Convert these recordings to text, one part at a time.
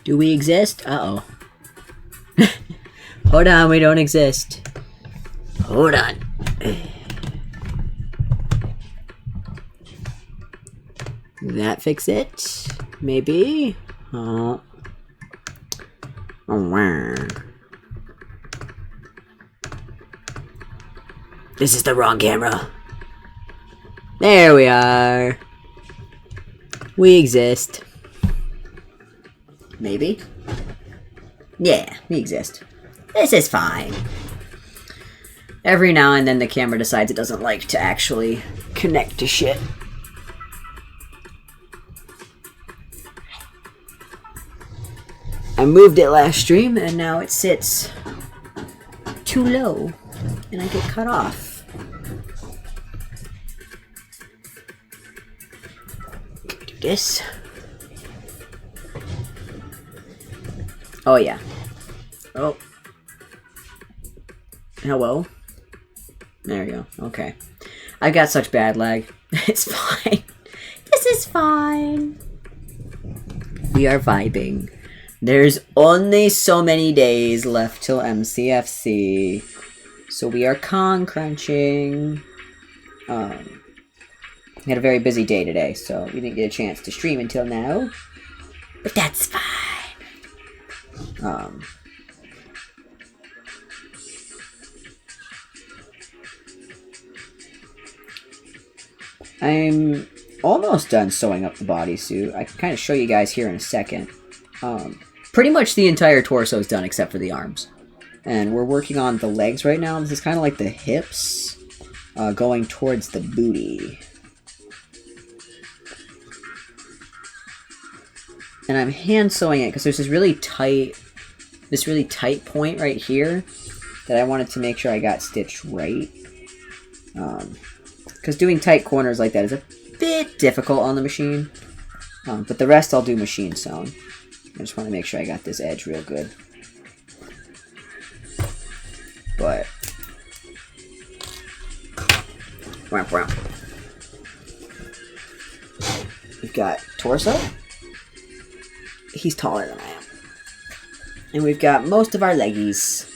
Do we exist? Uh-oh. Hold on, we don't exist. Hold on. That fix it? Maybe? Oh. This is the wrong camera. There we are. We exist. Maybe? Yeah, we exist. This is fine. Every now and then the camera decides it doesn't like to actually connect to shit. I moved it last stream and now it sits too low and I get cut off. Do this. Oh yeah. Oh. Hello. There we go. Okay. I've got such bad lag. It's fine. This is fine. We are vibing. There's only so many days left till MCFC. So we are con crunching. We had a very busy day today, so we didn't get a chance to stream until now. But that's fine. I'm almost done sewing up the bodysuit. I can kind of show you guys here in a second. Pretty much the entire torso is done except for the arms. And we're working on the legs right now. This is kind of like the hips going towards the booty. And I'm hand sewing it because there's this really tight point right here that I wanted to make sure I got stitched right. Because doing tight corners like that is a bit difficult on the machine. But the rest I'll do machine sewn. I just want to make sure I got this edge real good. But we've got torso. He's taller than I am. And we've got most of our leggies.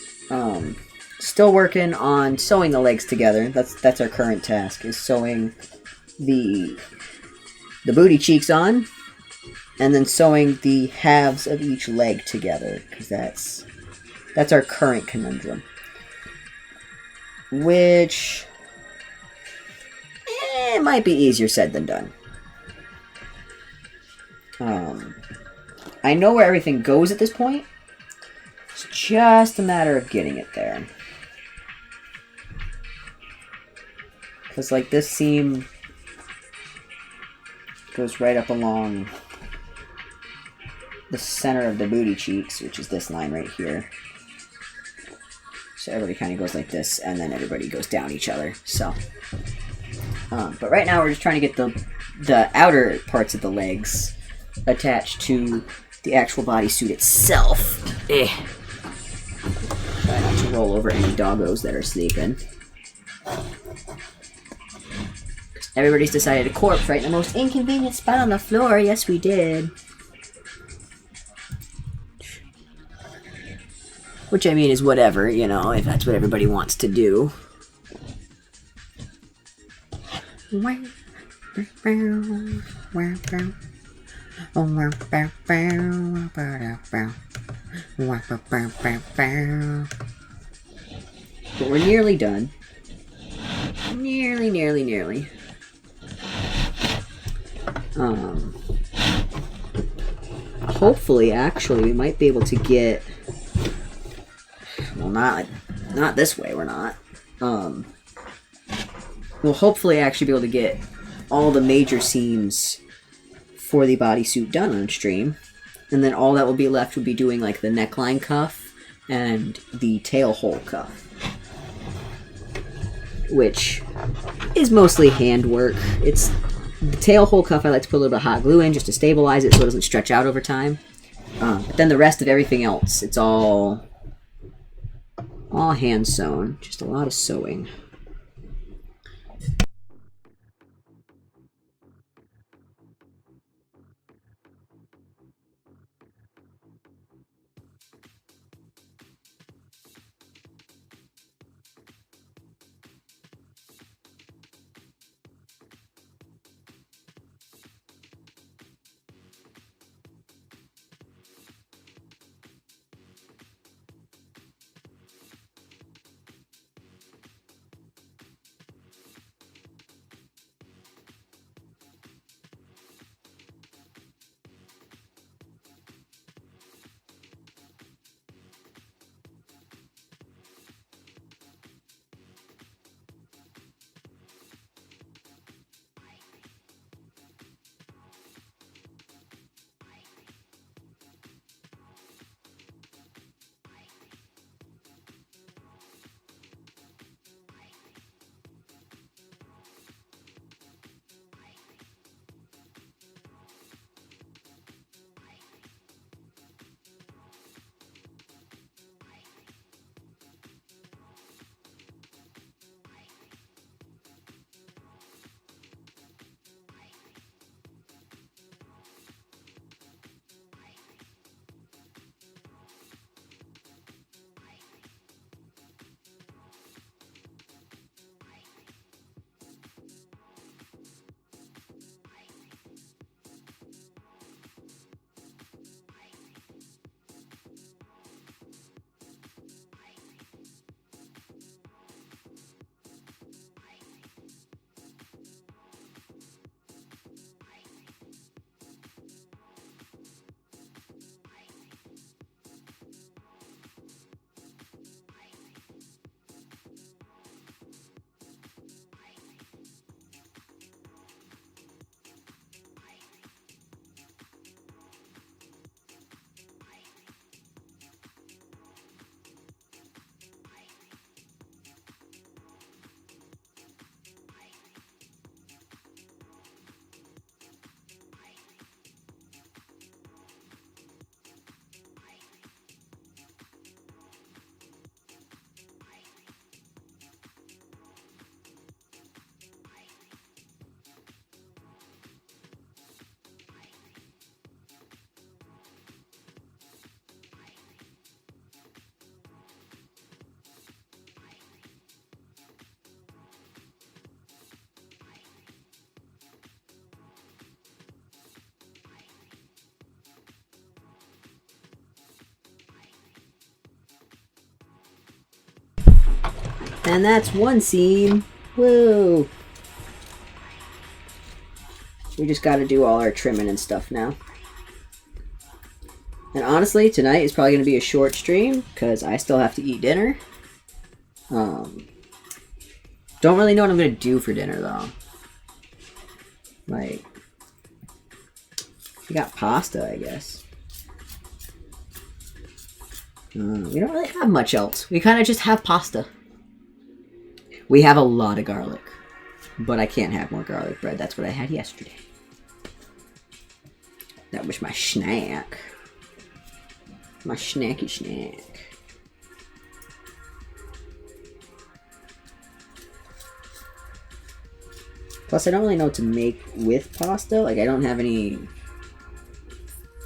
Still working on sewing the legs together. That's our current task, is sewing the booty cheeks on, and then sewing the halves of each leg together, because that's our current conundrum. Which might be easier said than done. I know where everything goes at this point. It's just a matter of getting it there. Because, like, this seam goes right up along the center of the booty cheeks, which is this line right here. So everybody kind of goes like this, and then everybody goes down each other. So, but right now we're just trying to get the outer parts of the legs attached to the actual bodysuit itself. Try not to roll over any doggos that are sleeping. Everybody's decided to corpse right in the most inconvenient spot on the floor. Yes, we did. Which, I mean, is whatever, you know, if that's what everybody wants to do. But we're nearly done. Nearly. Hopefully, actually, we might be able to get... Well, not this way, we're not. We'll hopefully actually be able to get all the major seams for the bodysuit done on stream. And then all that will be left would be doing, like, the neckline cuff and the tail hole cuff. Which is mostly handwork. It's the tail hole cuff I like to put a little bit of hot glue in just to stabilize it so it doesn't stretch out over time. But then the rest of everything else, it's all hand sewn. Just a lot of sewing. And that's one seam. Woo! We just got to do all our trimming and stuff now. And honestly, tonight is probably going to be a short stream because I still have to eat dinner. Don't really know what I'm going to do for dinner though. Like, we got pasta, I guess. We don't really have much else. We kind of just have pasta. We have a lot of garlic. But I can't have more garlic bread. That's what I had yesterday. That was my snack. My snacky snack. Plus, I don't really know what to make with pasta. Like, I don't have any,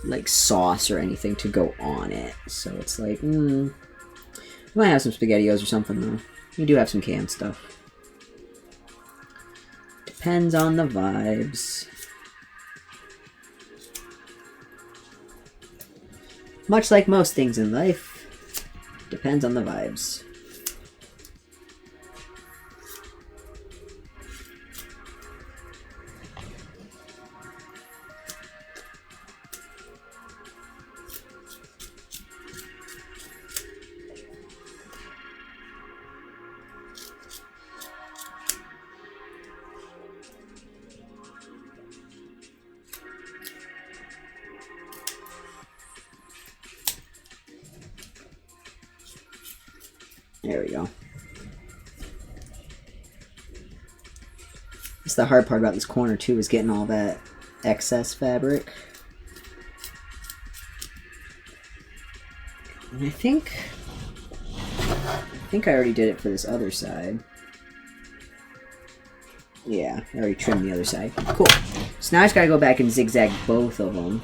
like, sauce or anything to go on it. So it's like, I might have some SpaghettiOs or something, though. We do have some canned stuff. Depends on the vibes. Much like most things in life, depends on the vibes. There we go. That's the hard part about this corner too, is getting all that excess fabric. And I think I already did it for this other side. Yeah, I already trimmed the other side. Cool. So now I just gotta go back and zigzag both of them.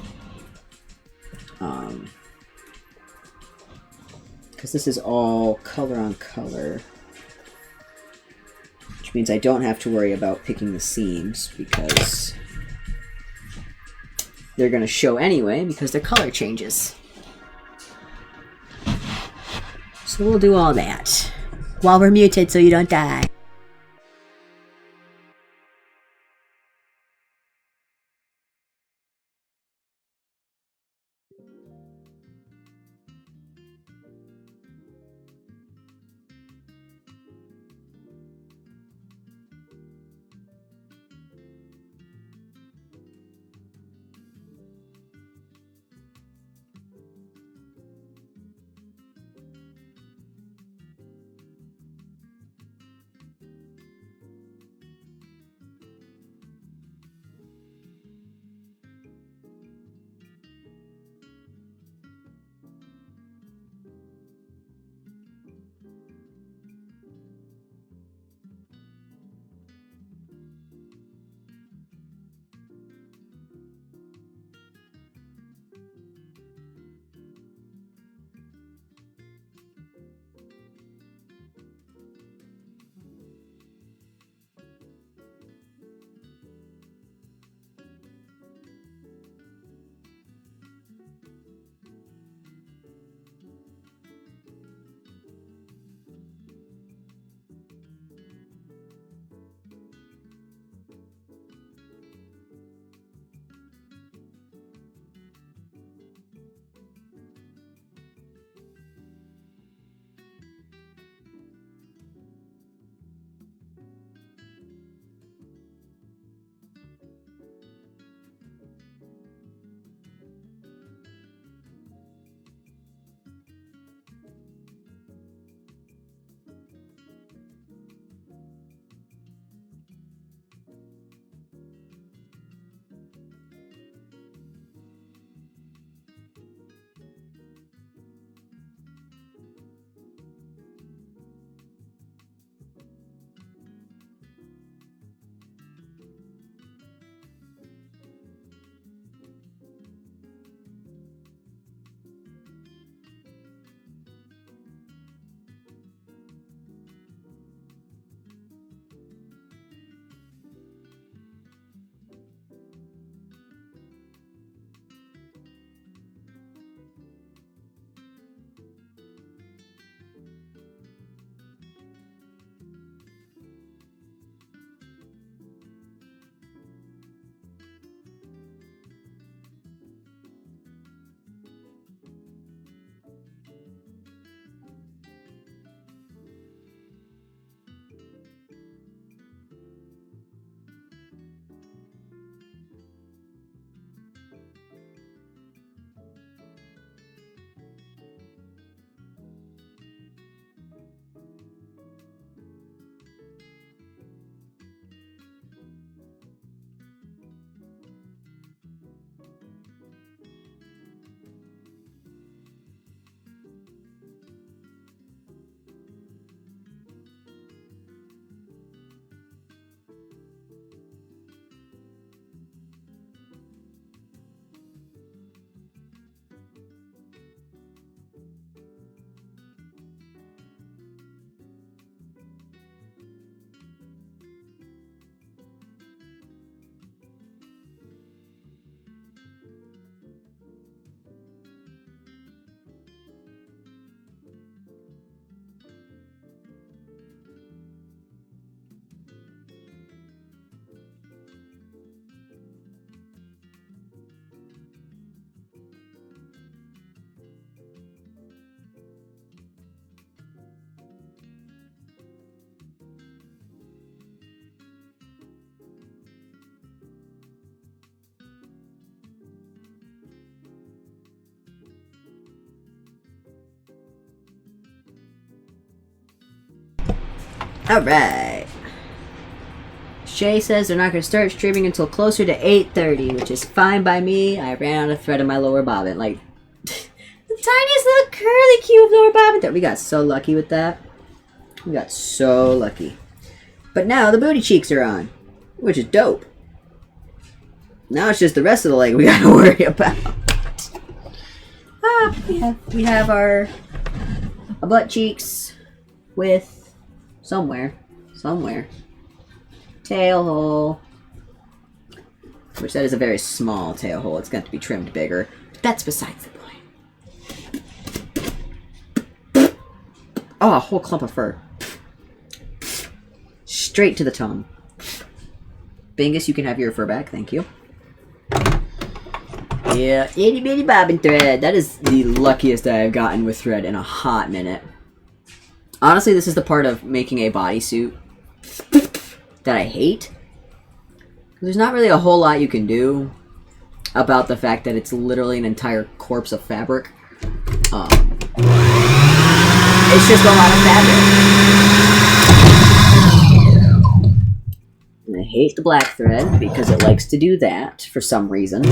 Because this is all color on color. Which means I don't have to worry about picking the seams because they're going to show anyway because their color changes. So we'll do all that while we're muted so you don't die. Alright. Shay says they're not going to start streaming until closer to 8:30, which is fine by me. I ran out of thread in my lower bobbin. Like, the tiniest little curly cube lower bobbin. There, we got so lucky with that. We got so lucky. But now the booty cheeks are on, which is dope. Now it's just the rest of the leg we got to worry about. We have our butt cheeks with somewhere. Tail hole. Which that is a very small tail hole. It's going to be trimmed bigger. But that's besides the point. Oh, a whole clump of fur. Straight to the tongue. Bingus, you can have your fur back. Thank you. Yeah, itty bitty bobbin thread. That is the luckiest I have gotten with thread in a hot minute. Honestly, this is the part of making a bodysuit that I hate. There's not really a whole lot you can do about the fact that it's literally an entire corpse of fabric. It's just a lot of fabric. And I hate the black thread because it likes to do that for some reason.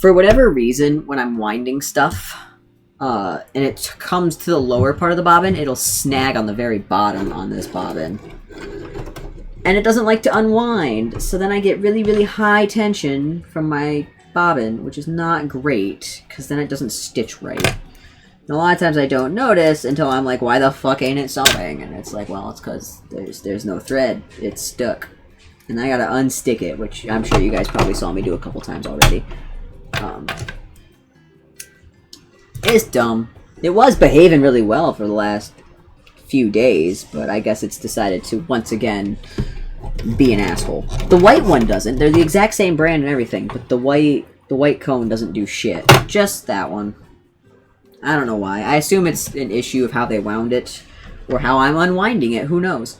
For whatever reason, when I'm winding stuff, and it comes to the lower part of the bobbin, it'll snag on the very bottom on this bobbin. And it doesn't like to unwind, so then I get really, really high tension from my bobbin, which is not great, because then it doesn't stitch right. And a lot of times I don't notice until I'm like, why the fuck ain't it sewing? And it's like, well, it's because there's no thread. It's stuck. And I gotta unstick it, which I'm sure you guys probably saw me do a couple times already. It's dumb. It was behaving really well for the last few days, but I guess it's decided to once again be an asshole. The white one doesn't. They're the exact same brand and everything, but the white cone doesn't do shit. Just that one. I don't know why. I assume it's an issue of how they wound it, or how I'm unwinding it. Who knows?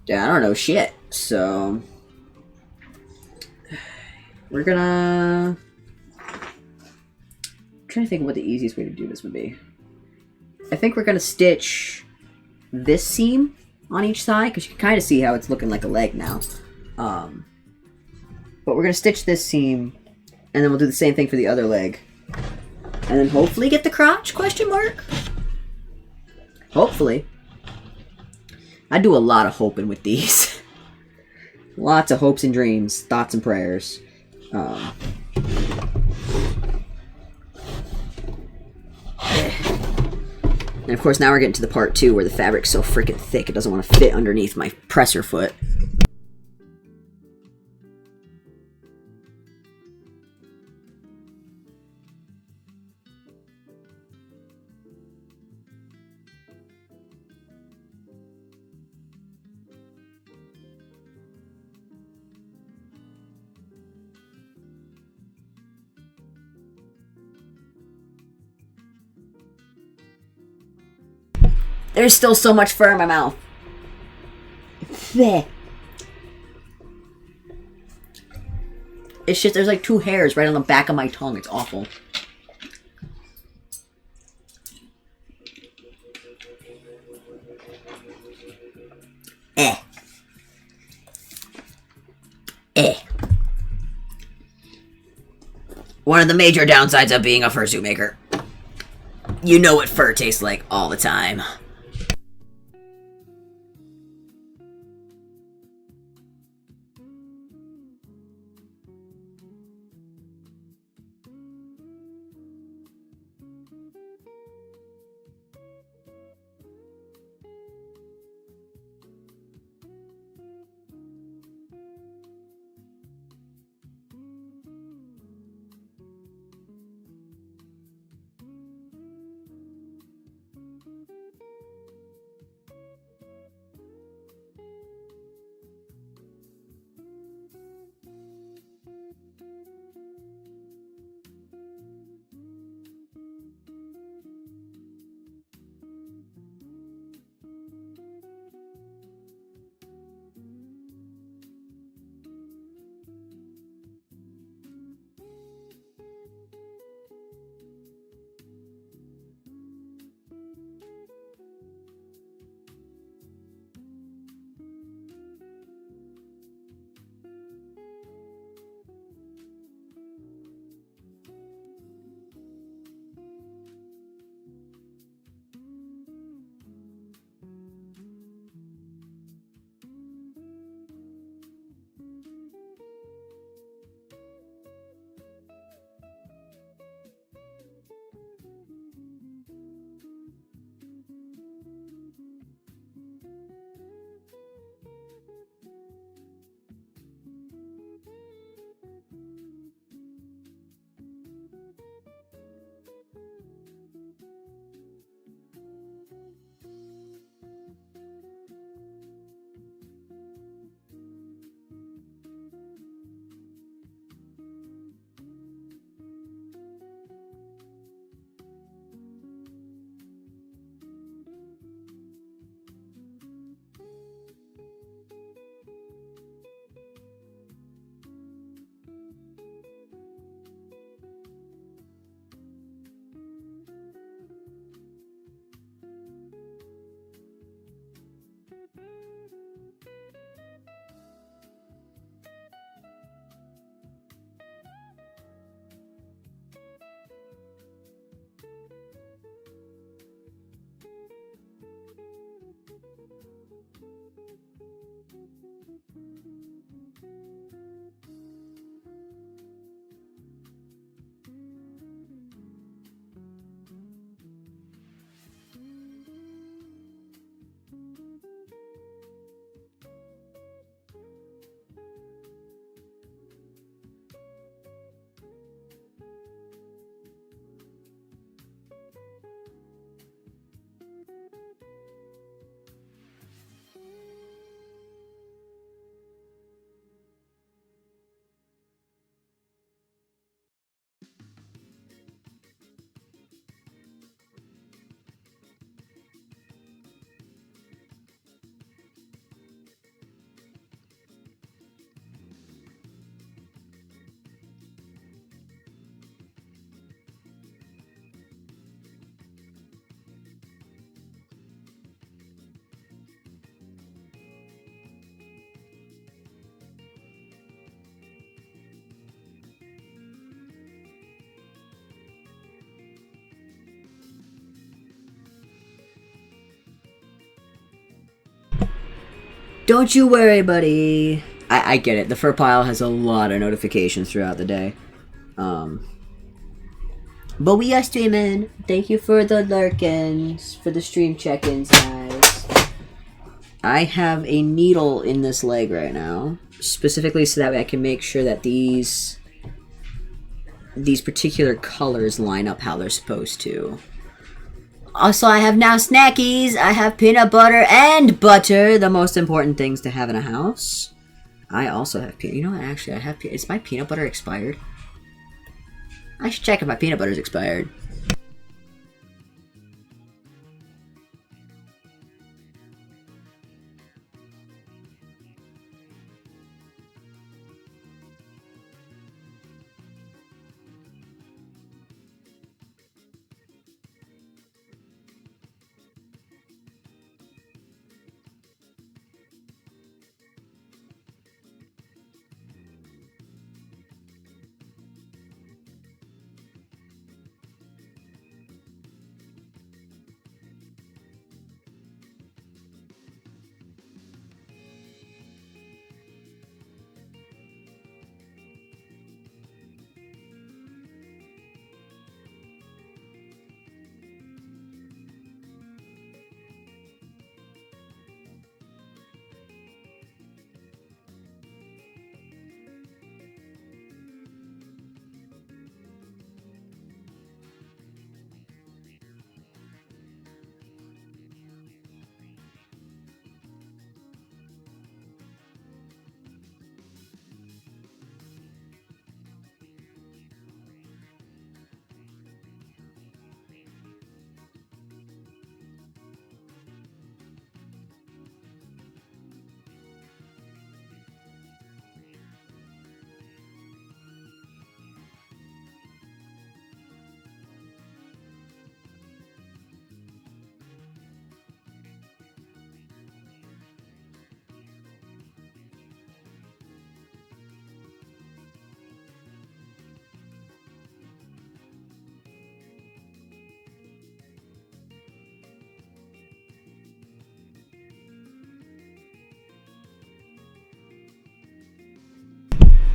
I don't know shit. So we're gonna... I'm trying to think of what the easiest way to do this would be. I think we're gonna stitch this seam on each side, because you can kind of see how it's looking like a leg now. But we're gonna stitch this seam, and then we'll do the same thing for the other leg. And then hopefully get the crotch, question mark? Hopefully. I do a lot of hoping with these. Lots of hopes and dreams, thoughts and prayers. And of course now we're getting to the part 2 where the fabric's so freaking thick it doesn't want to fit underneath my presser foot. There's still so much fur in my mouth. Bleh. It's just, there's like 2 hairs right on the back of my tongue. It's awful. One of the major downsides of being a fursuit maker. You know what fur tastes like all the time. Don't you worry, buddy. I get it. The fur pile has a lot of notifications throughout the day. But we are streaming. Thank you for the lurkins, for the stream check-ins, guys. I have a needle in this leg right now, specifically so that way I can make sure that these particular colors line up how they're supposed to. Also, I have now snackies. I have peanut butter and butter, the most important things to have in a house. I also have peanut. You know what? Actually, I have. Is my peanut butter expired? I should check if my peanut butter's expired.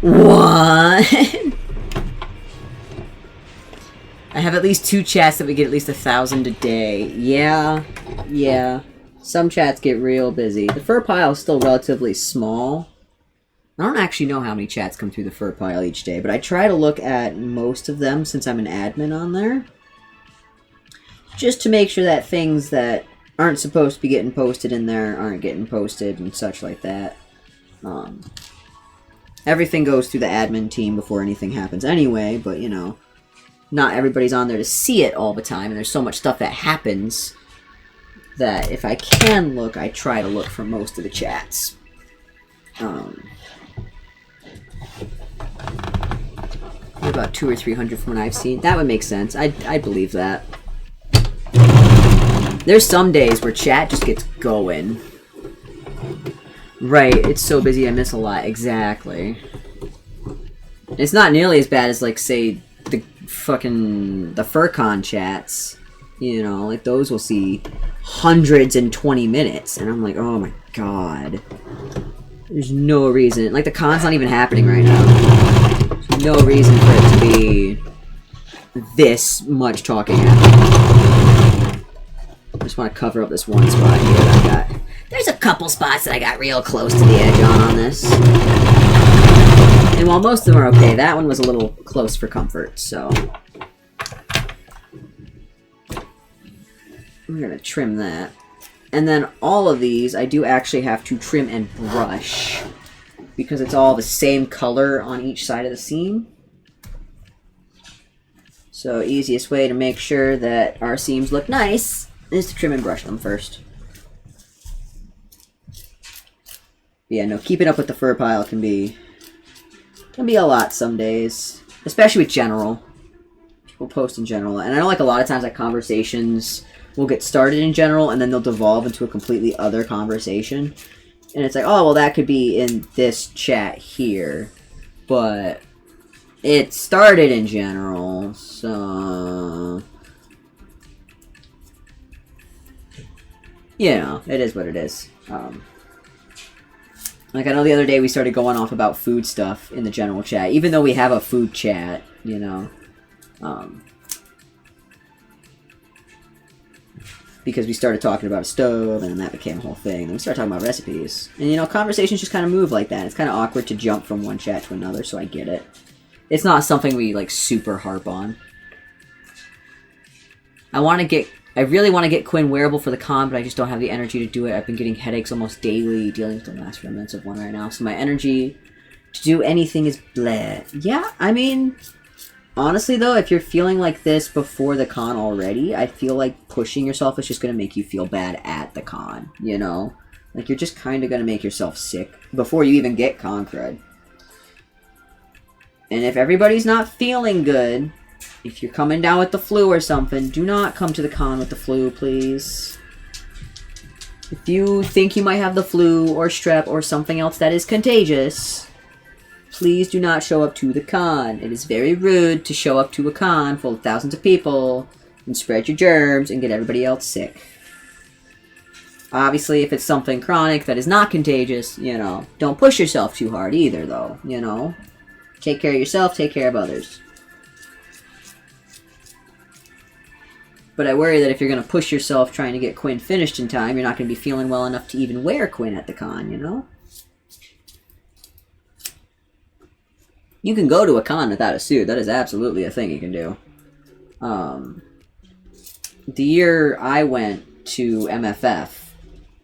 What? I have at least 2 chats that we get at least 1,000 a day. Yeah. Some chats get real busy. The fur pile is still relatively small. I don't actually know how many chats come through the fur pile each day, but I try to look at most of them since I'm an admin on there. Just to make sure that things that aren't supposed to be getting posted in there aren't getting posted and such like that. Everything goes through the admin team before anything happens anyway, but, you know, not everybody's on there to see it all the time, and there's so much stuff that happens that if I can look, I try to look for most of the chats. About 200 or 300 from what I've seen. That would make sense. I believe that. There's some days where chat just gets going. Right, it's so busy I miss a lot. Exactly. It's not nearly as bad as, like, say, the FurCon chats. You know, like, those will see hundreds in 20 minutes. And I'm like, oh my god. There's no reason. Like, the con's not even happening right now. There's no reason for it to be this much talking happening. I just want to cover up this one spot here that I got. There's a couple spots that I got real close to the edge on this. And while most of them are okay, that one was a little close for comfort, so. I'm going to trim that. And then all of these, I do actually have to trim and brush. Because it's all the same color on each side of the seam. So, easiest way to make sure that our seams look nice is to trim and brush them first. Yeah, no, keeping up with the fur pile can be a lot some days, especially with general. People post in general, and I know like a lot of times like conversations will get started in general and then they'll devolve into a completely other conversation. And it's like, oh, well, that could be in this chat here, but it started in general, so you know, it is what it is. Like, I know the other day we started going off about food stuff in the general chat, even though we have a food chat, you know. Because we started talking about a stove, and then that became a whole thing. Then we started talking about recipes. And, you know, conversations just kind of move like that. It's kind of awkward to jump from one chat to another, so I get it. It's not something we, like, super harp on. I really want to get Quinn wearable for the con, but I just don't have the energy to do it. I've been getting headaches almost daily, dealing with the last remnants of one right now. So my energy to do anything is bleh. Yeah, I mean, honestly though, if you're feeling like this before the con already, I feel like pushing yourself is just going to make you feel bad at the con, you know? Like, you're just kind of going to make yourself sick before you even get con cred. And if everybody's not feeling good, if you're coming down with the flu or something, do not come to the con with the flu, please. If you think you might have the flu or strep or something else that is contagious, please do not show up to the con. It is very rude to show up to a con full of thousands of people and spread your germs and get everybody else sick. Obviously, if it's something chronic that is not contagious, you know, don't push yourself too hard either, though, you know? Take care of yourself, take care of others. But I worry that if you're going to push yourself trying to get Quinn finished in time, you're not going to be feeling well enough to even wear Quinn at the con, you know? You can go to a con without a suit. That is absolutely a thing you can do. The year I went to MFF,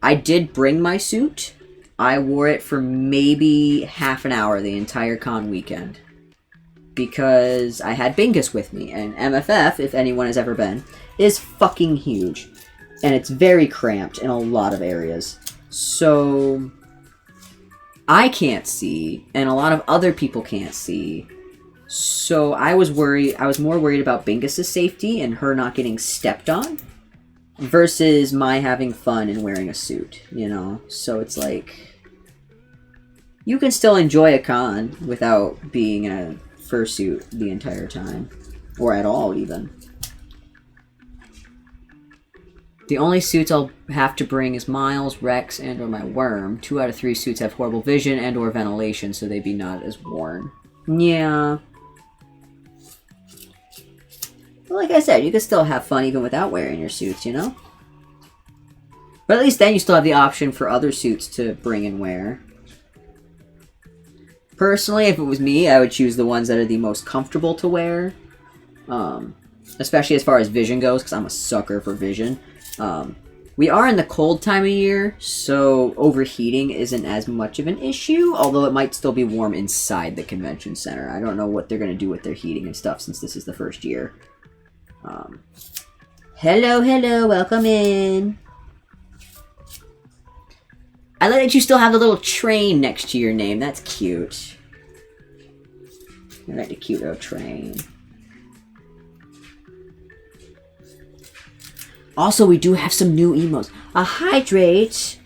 I did bring my suit. I wore it for maybe half an hour the entire con weekend. Because I had Bingus with me. And MFF, if anyone has ever been, is fucking huge. And it's very cramped in a lot of areas. So I can't see, and a lot of other people can't see. So I was more worried about Bingus's safety and her not getting stepped on versus my having fun and wearing a suit, you know? So it's like, you can still enjoy a con without being in a fursuit the entire time. Or at all, even. The only suits I'll have to bring is Miles, Rex, and or my worm. 2 out of 3 suits have horrible vision and or ventilation, so they'd be not as worn. Yeah. Well, like I said, you can still have fun even without wearing your suits, you know? But at least then you still have the option for other suits to bring and wear. Personally, if it was me, I would choose the ones that are the most comfortable to wear. Especially as far as vision goes, because I'm a sucker for vision. We are in the cold time of year, so overheating isn't as much of an issue, although it might still be warm inside the convention center. I don't know what they're going to do with their heating and stuff since this is the first year. Hello, welcome in. I like that you still have the little train next to your name. That's cute. I like the cute little train. Also, we do have some new emotes. A hydrate.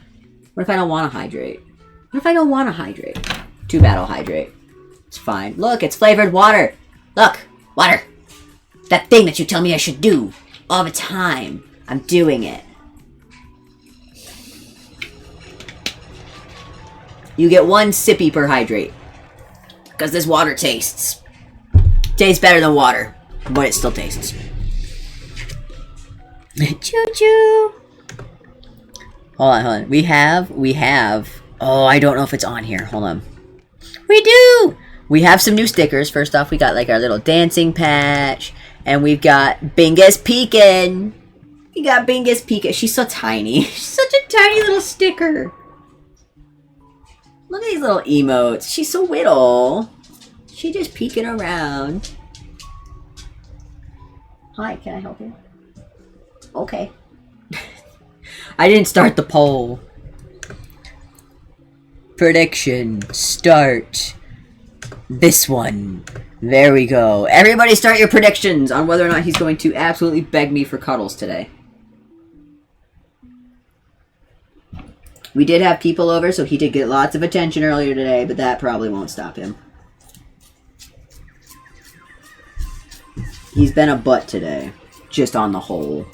What if I don't want to hydrate? What if I don't want to hydrate? Too bad I'll hydrate. It's fine. Look, it's flavored water. Look, water. That thing that you tell me I should do all the time. I'm doing it. You get 1 sippy per hydrate. Because this water tastes better than water. But it still tastes. Choo-choo! Hold on. We have... Oh, I don't know if it's on here. Hold on. We do! We have some new stickers. First off, we got like our little dancing patch. And we've got Bingus Peekin'. We got Bingus Peekin'. She's so tiny. She's such a tiny little sticker. Look at these little emotes. She's so little. She just peeking around. Hi, can I help you? Okay. I didn't start the poll. Prediction. Start. This one. There we go. Everybody start your predictions on whether or not he's going to absolutely beg me for cuddles today. We did have people over, so he did get lots of attention earlier today, but that probably won't stop him. He's been a butt today, just on the whole.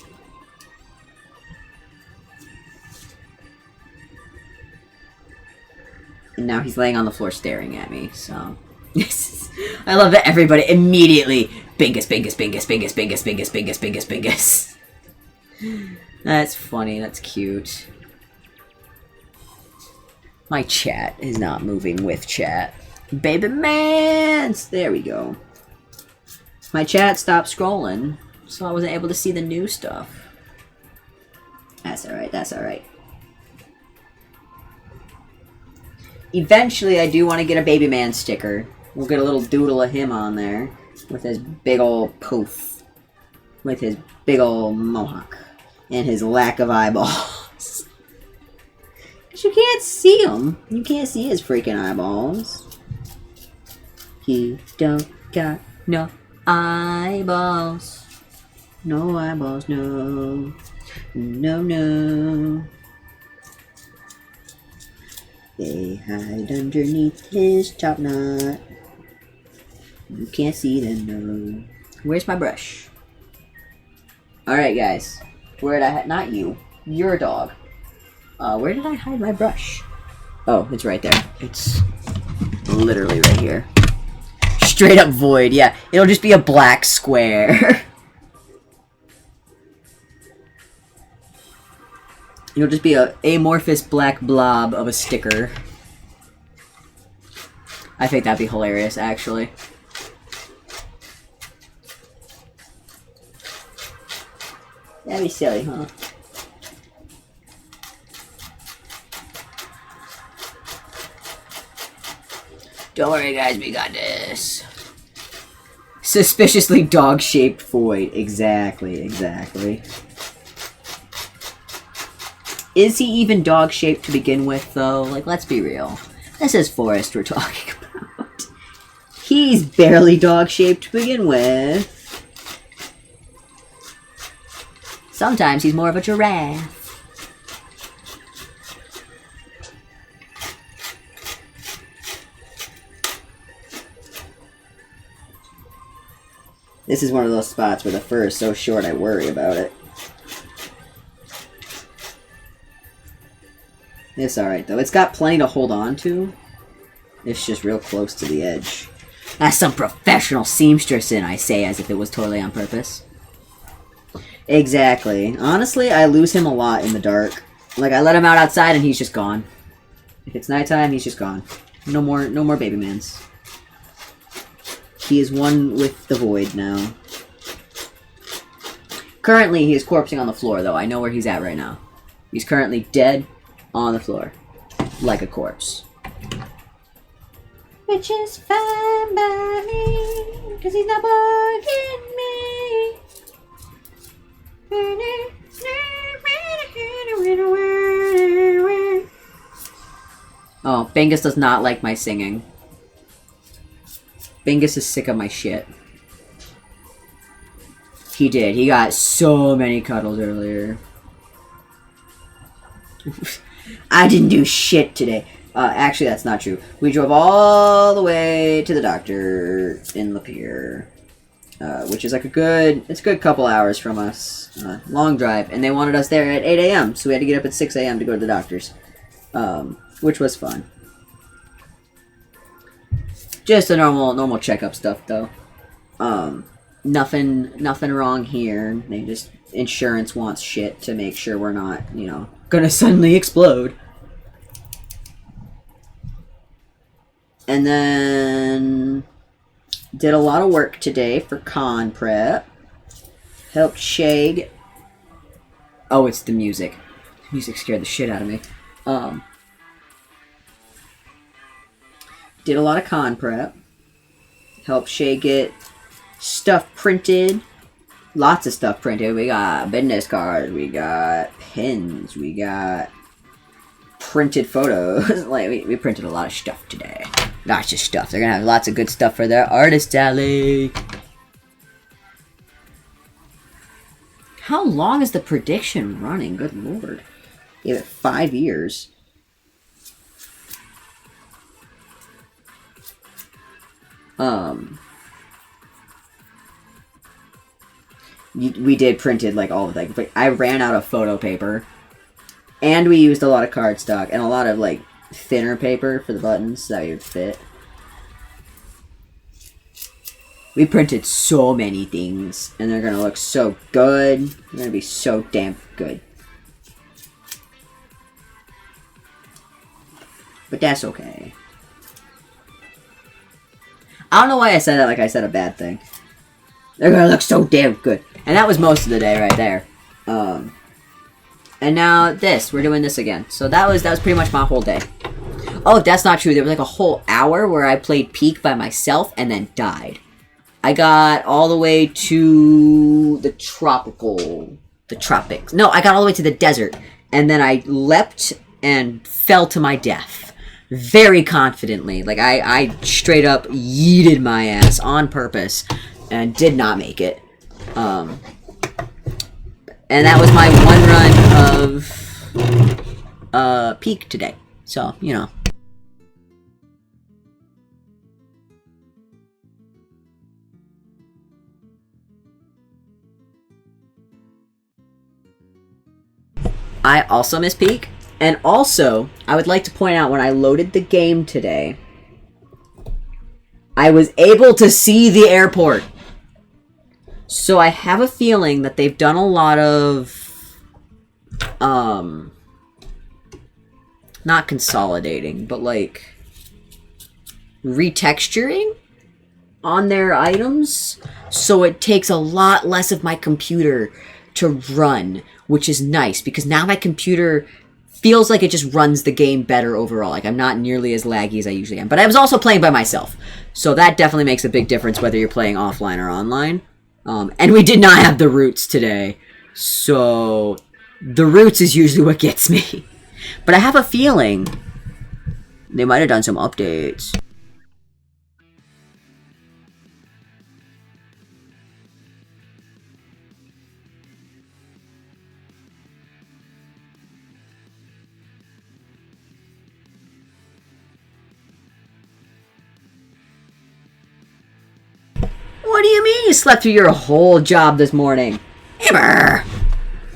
And now he's laying on the floor staring at me, so... I love that everybody immediately... Bingus, bingus, bingus, bingus, bingus, bingus, bingus, bingus, bingus. That's funny, that's cute. My chat is not moving with chat. Baby mans! There we go. My chat stopped scrolling, so I wasn't able to see the new stuff. That's alright, that's alright. Eventually, I do want to get a Baby Man sticker. We'll get a little doodle of him on there. With his big ol' poof. With his big ol' mohawk. And his lack of eyeballs. Because you can't see him. You can't see his freaking eyeballs. He don't got no eyeballs. No eyeballs, no. No, no. They hide underneath his top knot. You can't see them, no. Where's my brush? Alright, guys. Where did I hide? Not you. You're a dog. Where did I hide my brush? Oh, it's right there. It's literally right here. Straight up void, yeah. It'll just be a black square. It'll just be a amorphous black blob of a sticker. I think that'd be hilarious, actually. That'd be silly, huh? Don't worry, guys, we got this. Suspiciously dog-shaped void. Exactly, exactly. Is he even dog-shaped to begin with, though? Like, let's be real. This is Forrest we're talking about. He's barely dog-shaped to begin with. Sometimes he's more of a giraffe. This is one of those spots where the fur is so short I worry about it. It's alright, though. It's got plenty to hold on to. It's just real close to the edge. That's some professional seamstressing, I say, as if it was totally on purpose. Exactly. Honestly, I lose him a lot in the dark. Like, I let him out outside and he's just gone. If it's nighttime, he's just gone. No more baby mans. He is one with the void now. Currently, he is corpsing on the floor, though. I know where he's at right now. He's currently dead on the floor. Like a corpse. Which is fine by me, because he's not bugging me. Oh, Bingus does not like my singing. Bingus is sick of my shit. He did. He got so many cuddles earlier. I didn't do shit today. Actually, that's not true. We drove all the way to the doctor in Lapeer. Which is like it's a good couple hours from us. Long drive. And they wanted us there at 8 a.m. So we had to get up at 6 a.m. to go to the doctor's. Which was fun. Just a normal checkup stuff, though. Nothing wrong here. They just, insurance wants shit to make sure we're not, gonna suddenly explode. And then did a lot of work today for con prep. Helped Shay. Oh, it's the music. The music scared the shit out of me. Did a lot of con prep. Helped Shay get stuff printed. Lots of stuff printed. We got business cards. We got pins. We got printed photos. Like, we printed a lot of stuff today. Not just stuff. They're gonna have lots of good stuff for their artist alley. How long is the prediction running? Good lord. Gave it 5 years. We did printed like all of like I ran out of photo paper, and we used a lot of cardstock and a lot of like thinner paper for the buttons so that it would fit. We printed so many things, and they're gonna look so good. They're gonna be so damn good. But that's okay. I don't know why I said that like I said a bad thing. They're gonna look so damn good. And that was most of the day right there. And now this. We're doing this again. So that was pretty much my whole day. Oh, that's not true. There was like a whole hour where I played Peak by myself and then died. I got all the way to the tropics. No, I got all the way to the desert. And then I leapt and fell to my death. Very confidently. Like, I straight up yeeted my ass on purpose and did not make it. And that was my one run of Peak today. So, you know. I also miss Peak. And also, I would like to point out when I loaded the game today, I was able to see the airport. So I have a feeling that they've done a lot of, not consolidating, but like retexturing on their items. So it takes a lot less of my computer to run, which is nice because now my computer feels like it just runs the game better overall. Like, I'm not nearly as laggy as I usually am. But I was also playing by myself. So that definitely makes a big difference whether you're playing offline or online. And we did not have the roots today. So the roots is usually what gets me. But I have a feeling they might have done some updates. What do you mean you slept through your whole job this morning? Amber!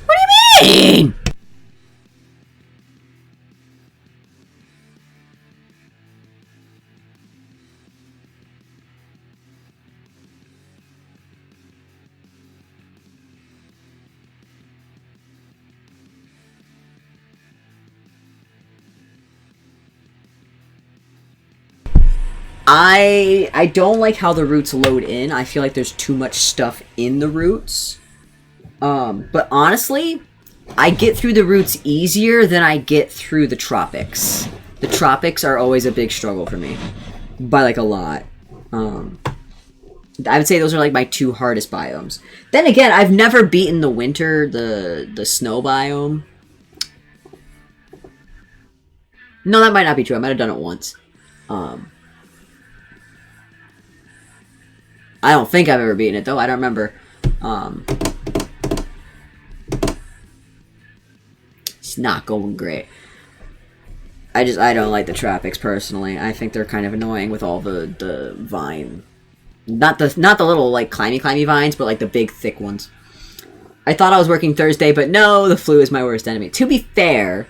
What do you mean? I don't like how the roots load in. I feel like there's too much stuff in the roots. But honestly, I get through the roots easier than I get through the tropics. The tropics are always a big struggle for me. By like a lot. I would say those are like my two hardest biomes. Then again, I've never beaten the winter, the snow biome. No, that might not be true. I might have done it once. I don't think I've ever beaten it, though. I don't remember. It's not going great. I don't like the tropics, personally. I think they're kind of annoying with all the vine. Not the little, like, climby vines, but, like, the big, thick ones. I thought I was working Thursday, but no, the flu is my worst enemy. To be fair,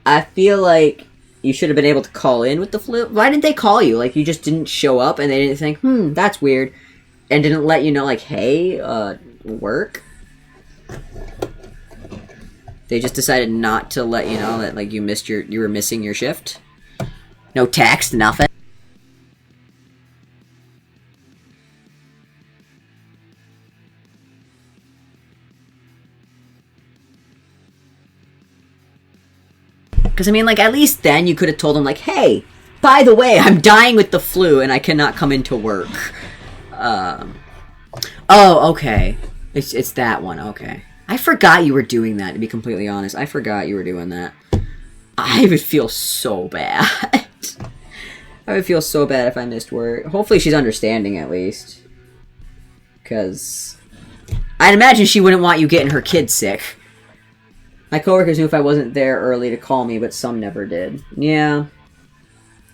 I feel like you should have been able to call in with the flu. Why didn't they call you? Like, you just didn't show up and they didn't think, that's weird. And didn't let you know, like, hey, work? They just decided not to let you know that, like, you were missing your shift? No text, nothing? Because, I mean, like, at least then you could have told them, like, hey, by the way, I'm dying with the flu and I cannot come into work. Oh, okay. It's that one, okay. I forgot you were doing that, to be completely honest. I forgot you were doing that. I would feel so bad. I would feel so bad if I missed work. Hopefully she's understanding, at least. Because I'd imagine she wouldn't want you getting her kid sick. My coworkers knew if I wasn't there early to call me, but some never did. Yeah.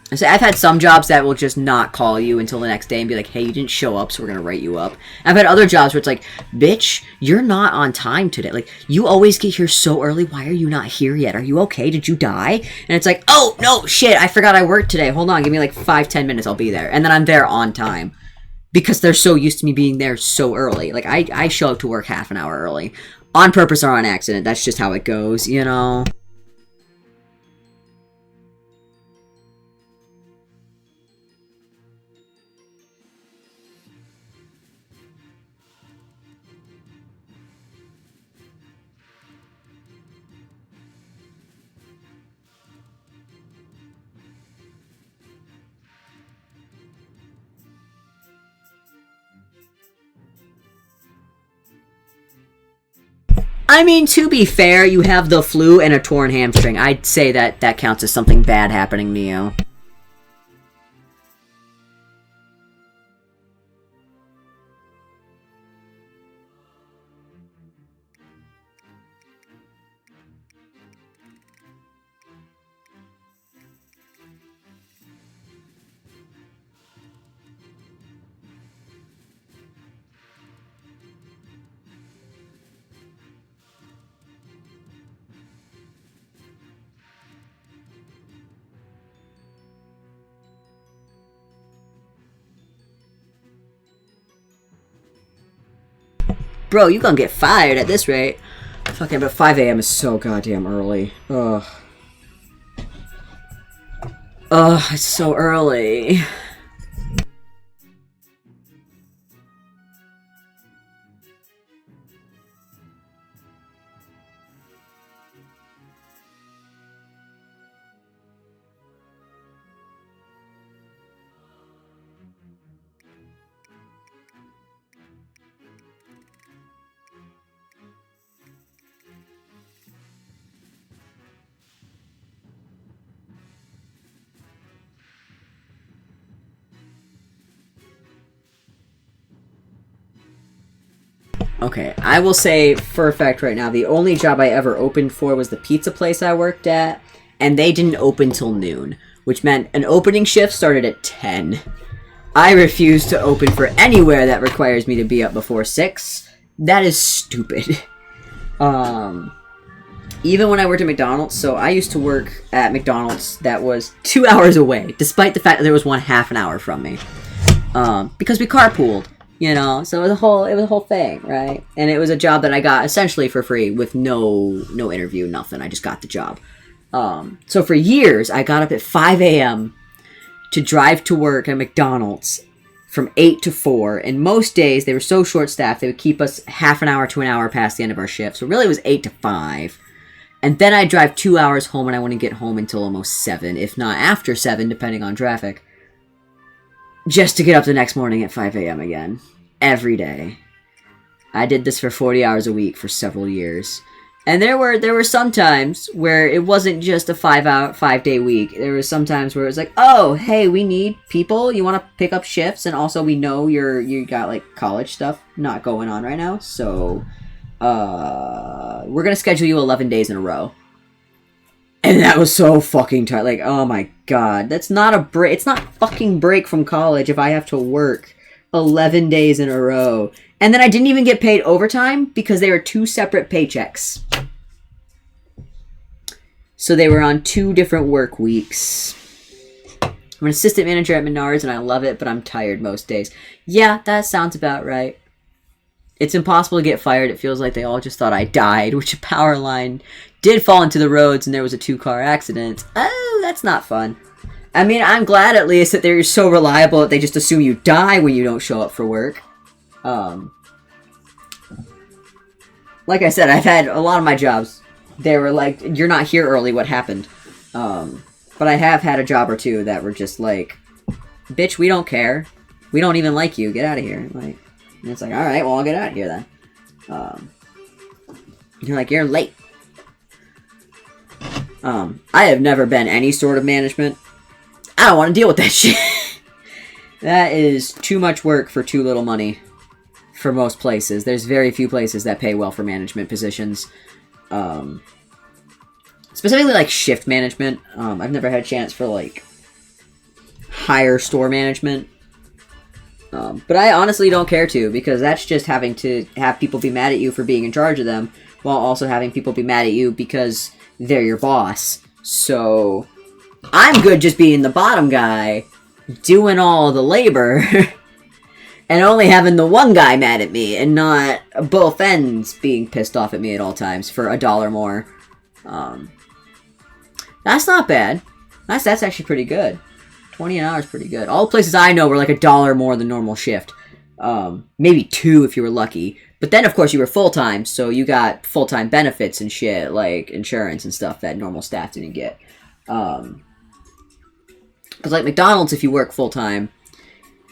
I say I've had some jobs that will just not call you until the next day and be like, hey, you didn't show up, so we're going to write you up. And I've had other jobs where it's like, bitch, you're not on time today. Like, you always get here so early. Why are you not here yet? Are you okay? Did you die? And it's like, oh, no, shit, I forgot I worked today. Hold on, give me like 5-10 minutes, I'll be there. And then I'm there on time. Because they're so used to me being there so early. Like, I show up to work half an hour early. On purpose or on accident. That's just how it goes, you know? I mean, to be fair, you have the flu and a torn hamstring. I'd say that that counts as something bad happening to you. Bro, you gonna get fired at this rate. Fucking, but 5 a.m. is so goddamn early. Ugh. Ugh, it's so early. Okay, I will say for a fact right now, the only job I ever opened for was the pizza place I worked at, and they didn't open till noon, which meant an opening shift started at 10. I refuse to open for anywhere that requires me to be up before 6. That is stupid. Even when I worked at McDonald's, so I used to work at McDonald's that was 2 hours away, despite the fact that there was one half an hour from me. Because we carpooled. You know, so it was a whole thing, right? And it was a job that I got essentially for free with no interview, nothing. I just got the job. So for years, I got up at 5 a.m. to drive to work at McDonald's from 8 to 4. And most days, they were so short-staffed, they would keep us half an hour to an hour past the end of our shift. So really, it was 8 to 5. And then I'd drive 2 hours home, and I wouldn't get home until almost 7, if not after 7, depending on traffic. Just to get up the next morning at 5 a.m. again. Every day. I did this for 40 hours a week for several years. And there were some times where it wasn't just a 5-day week. There was some times where it was like, oh, hey, we need people. You want to pick up shifts? And also we know you got like college stuff not going on right now. So we're going to schedule you 11 days in a row. And that was so fucking tight. Like, oh my god. That's not a break. It's not fucking break from college if I have to work 11 days in a row. And then I didn't even get paid overtime because they were 2 separate paychecks. So they were on 2 different work weeks. I'm an assistant manager at Menards and I love it, but I'm tired most days. Yeah, that sounds about right. It's impossible to get fired. It feels like they all just thought I died, which a power line did fall into the roads and there was a 2-car accident. Oh, that's not fun. I mean, I'm glad at least that they're so reliable that they just assume you die when you don't show up for work. Like I said, I've had a lot of my jobs. They were like, you're not here early, what happened? But I have had a job or two that were just like, bitch, we don't care. We don't even like you. Get out of here. Like, and it's like, all right, well, I'll get out of here then. You're like, you're late. I have never been any sort of management. I don't want to deal with that shit. That is too much work for too little money for most places. There's very few places that pay well for management positions. Specifically, like, shift management. I've never had a chance for, like, higher store management. But I honestly don't care to, because that's just having to have people be mad at you for being in charge of them, while also having people be mad at you because they're your boss. So I'm good just being the bottom guy, doing all the labor, and only having the one guy mad at me, and not both ends being pissed off at me at all times for $1 more. That's not bad. That's actually pretty good. 20 an hour is pretty good. All the places I know were like $1 more than normal shift. Maybe 2 if you were lucky. But then, of course, you were full-time, so you got full-time benefits and shit, like insurance and stuff that normal staff didn't get. Because, like, McDonald's, if you work full-time,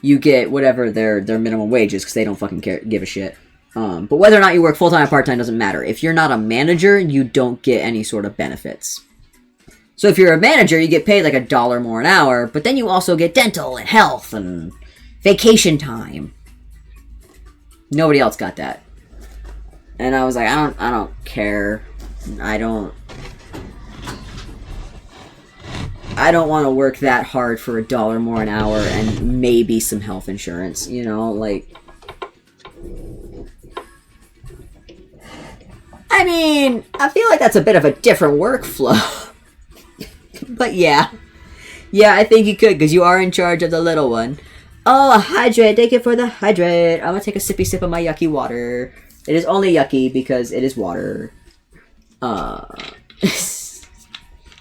you get whatever their minimum wage is, because they don't fucking give a shit. But whether or not you work full-time or part-time doesn't matter. If you're not a manager, you don't get any sort of benefits. So if you're a manager, you get paid like $1 more an hour, but then you also get dental and health and vacation time. Nobody else got that. And I was like, I don't care. I don't want to work that hard for $1 more an hour and maybe some health insurance, you know, like. I mean, I feel like that's a bit of a different workflow. But yeah. Yeah, I think you could, because you are in charge of the little one. Oh, a hydrate. Thank you for the hydrate. I'm going to take a sippy sip of my yucky water. It is only yucky because it is water. Because,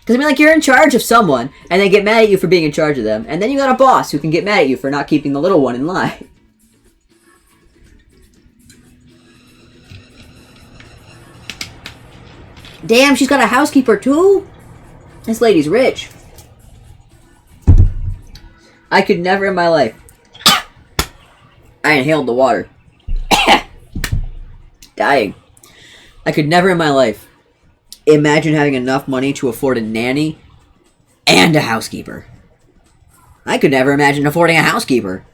I mean, like, you're in charge of someone, and they get mad at you for being in charge of them. And then you got a boss who can get mad at you for not keeping the little one in line. Damn, she's got a housekeeper, too? This lady's rich. I could never in my life. I inhaled the water. Dying. I could never in my life imagine having enough money to afford a nanny and a housekeeper. I could never imagine affording a housekeeper.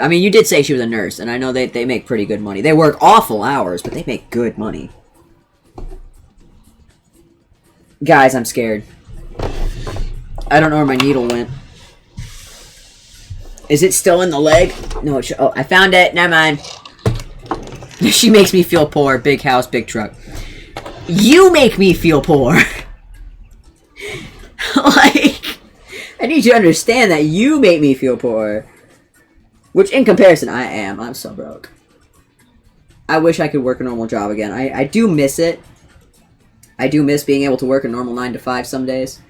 I mean, you did say she was a nurse, and I know they make pretty good money. They work awful hours, but they make good money. Guys, I'm scared. I don't know where my needle went. Is it still in the leg? No, oh, I found it. Never mind. She makes me feel poor. Big house, big truck. You make me feel poor. Like, I need you to understand that you make me feel poor. Which, in comparison, I am. I'm so broke. I wish I could work a normal job again. I do miss it. I do miss being able to work a normal 9 to 5 some days.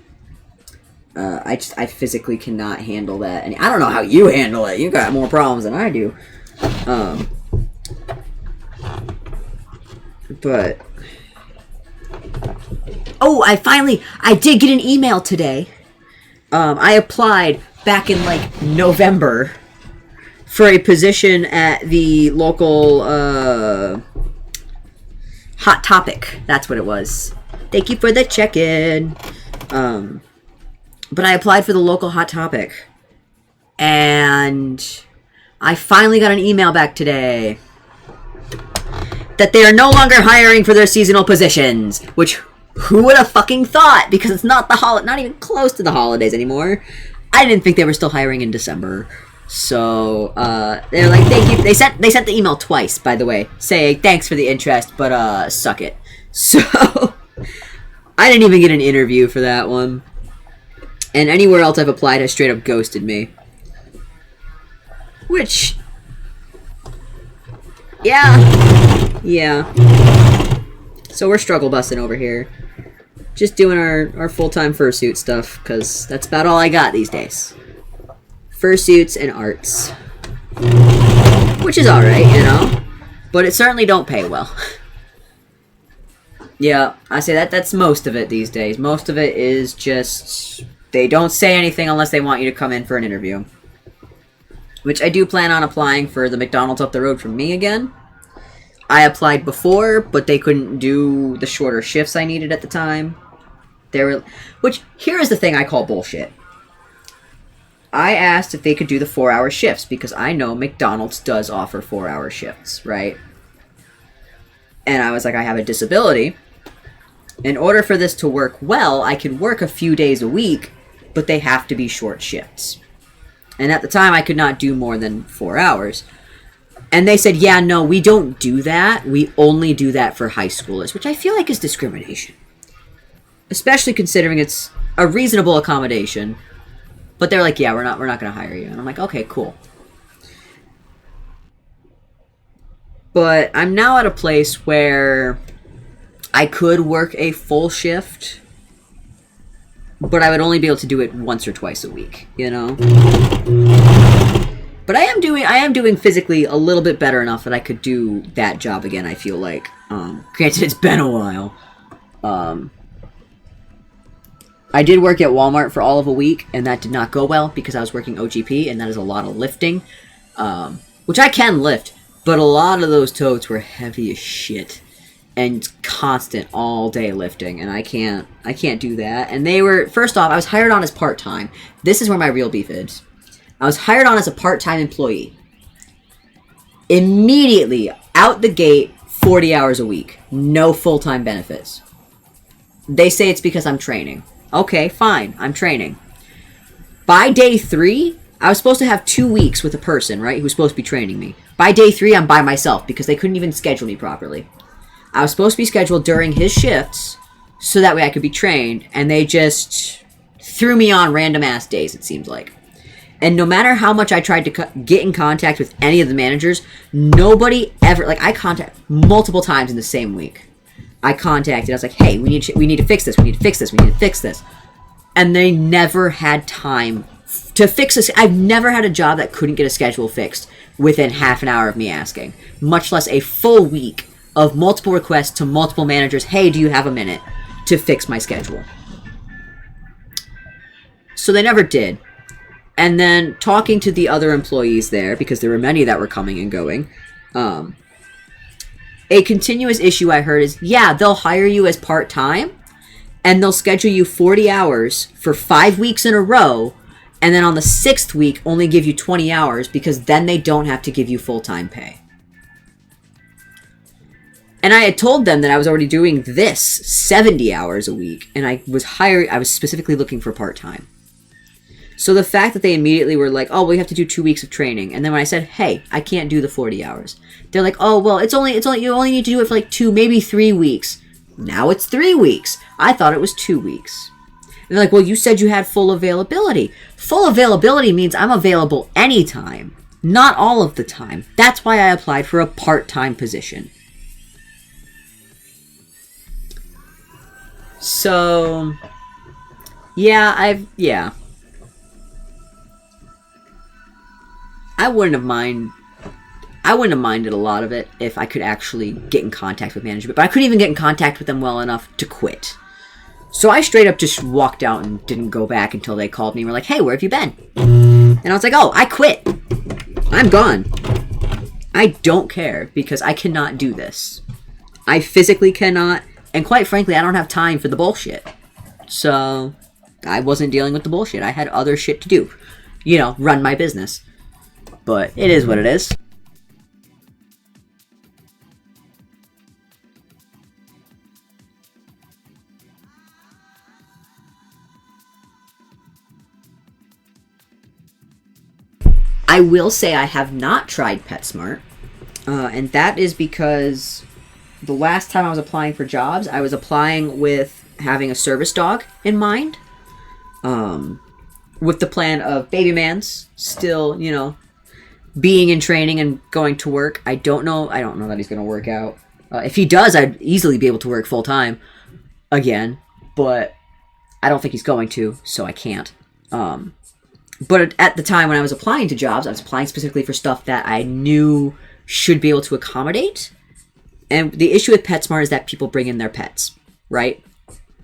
I physically cannot handle that. And I don't know how you handle it. You got more problems than I do. But... Oh, I did get an email today. I applied back in, like, November for a position at the local, Hot Topic. That's what it was. Thank you for the check-in. But I applied for the local Hot Topic. And I finally got an email back today that they are no longer hiring for their seasonal positions. Which, who would have fucking thought? Because it's not not even close to the holidays anymore. I didn't think they were still hiring in December. So, they're like, thank you. They sent the email twice, by the way, saying thanks for the interest, but, suck it. So, I didn't even get an interview for that one. And anywhere else I've applied has straight up ghosted me. Which, yeah. So we're struggle busting over here. Just doing our full-time fursuit stuff, because that's about all I got these days. Fursuits and arts. Which is alright, you know? But it certainly don't pay well. Yeah, I say that's most of it these days. Most of it is just... They don't say anything unless they want you to come in for an interview. Which I do plan on applying for the McDonald's up the road from me again. I applied before, but they couldn't do the shorter shifts I needed at the time. Which, here is the thing I call bullshit. I asked if they could do the 4-hour shifts, because I know McDonald's does offer 4-hour shifts, right? And I was like, I have a disability, In order for this to work well, I can work a few days a week, but they have to be short shifts. And at the time, I could not do more than 4 hours. And they said, yeah, no, we don't do that. We only do that for high schoolers, which I feel like is discrimination. Especially considering it's a reasonable accommodation. But they're like, yeah, we're not going to hire you. And I'm like, okay, cool. But I'm now at a place where I could work a full shift, but I would only be able to do it once or twice a week, you know? But I am doing physically a little bit better enough that I could do that job again, I feel like. Granted, it's been a while. I did work at Walmart for all of a week, and that did not go well because I was working OGP, and that is a lot of lifting. Which I can lift, but a lot of those totes were heavy as shit. And constant all day lifting, and I can't do that. And they were, first off, I was hired on as part-time. This is where my real beef is. I was hired on as a part-time employee. Immediately, out the gate, 40 hours a week. No full-time benefits. They say it's because I'm training. Okay, fine, I'm training. By day 3, I was supposed to have 2 weeks with a person, right, who was supposed to be training me. By day 3, I'm by myself because they couldn't even schedule me properly. I was supposed to be scheduled during his shifts so that way I could be trained, and they just threw me on random-ass days, it seems like. And no matter how much I tried to get in contact with any of the managers, nobody ever, like, I contacted multiple times in the same week. I contacted, I was like, hey, we need to fix this, we need to fix this, we need to fix this. And they never had time to fix this. I've never had a job that couldn't get a schedule fixed within half an hour of me asking, much less a full week of multiple requests to multiple managers, hey, do you have a minute to fix my schedule? So they never did. And then talking to the other employees there, because there were many that were coming and going, a continuous issue I heard is, yeah, they'll hire you as part-time, and they'll schedule you 40 hours for 5 weeks in a row, and then on the 6th week only give you 20 hours because then they don't have to give you full-time pay. And I had told them that I was already doing this 70 hours a week, and I was specifically looking for part-time. So the fact that they immediately were like, oh, well, you have to do 2 weeks of training. And then when I said, hey, I can't do the 40 hours. They're like, oh, well, you only need to do it for like 2, maybe 3 weeks. Now it's 3 weeks. I thought it was 2 weeks. And they're like, well, you said you had full availability. Full availability means I'm available anytime, not all of the time. That's why I applied for a part-time position. So, yeah, I wouldn't have minded a lot of it if I could actually get in contact with management, but I couldn't even get in contact with them well enough to quit. So I straight up just walked out and didn't go back until they called me and were like, hey, where have you been? And I was like, oh, I quit. I'm gone. I don't care because I cannot do this. I physically cannot. And quite frankly, I don't have time for the bullshit. So, I wasn't dealing with the bullshit. I had other shit to do. You know, run my business. But it is what it is. I will say I have not tried PetSmart. And that is because the last time I was applying for jobs, I was applying with having a service dog in mind. With the plan of Baby Man's still, you know, being in training and going to work. I don't know that he's going to work out. If he does, I'd easily be able to work full time again. But I don't think he's going to, so I can't. But at the time when I was applying to jobs, I was applying specifically for stuff that I knew should be able to accommodate. And the issue with PetSmart is that people bring in their pets, right?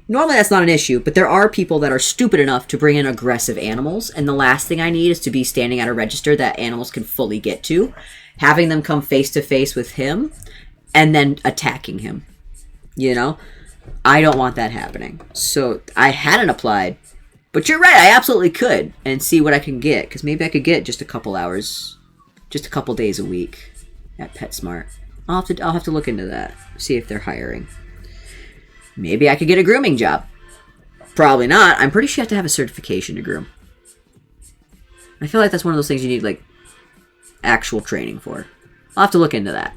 Normally that's not an issue, but there are people that are stupid enough to bring in aggressive animals, and the last thing I need is to be standing at a register that animals can fully get to, having them come face to face with him, and then attacking him. You know? I don't want that happening. So I hadn't applied, but you're right, I absolutely could, and see what I can get, because maybe I could get just a couple hours, just a couple days a week at PetSmart. I'll have to look into that, see if they're hiring. Maybe I could get a grooming job. Probably not. I'm pretty sure you have to have a certification to groom. I feel like that's one of those things you need, like, actual training for. I'll have to look into that.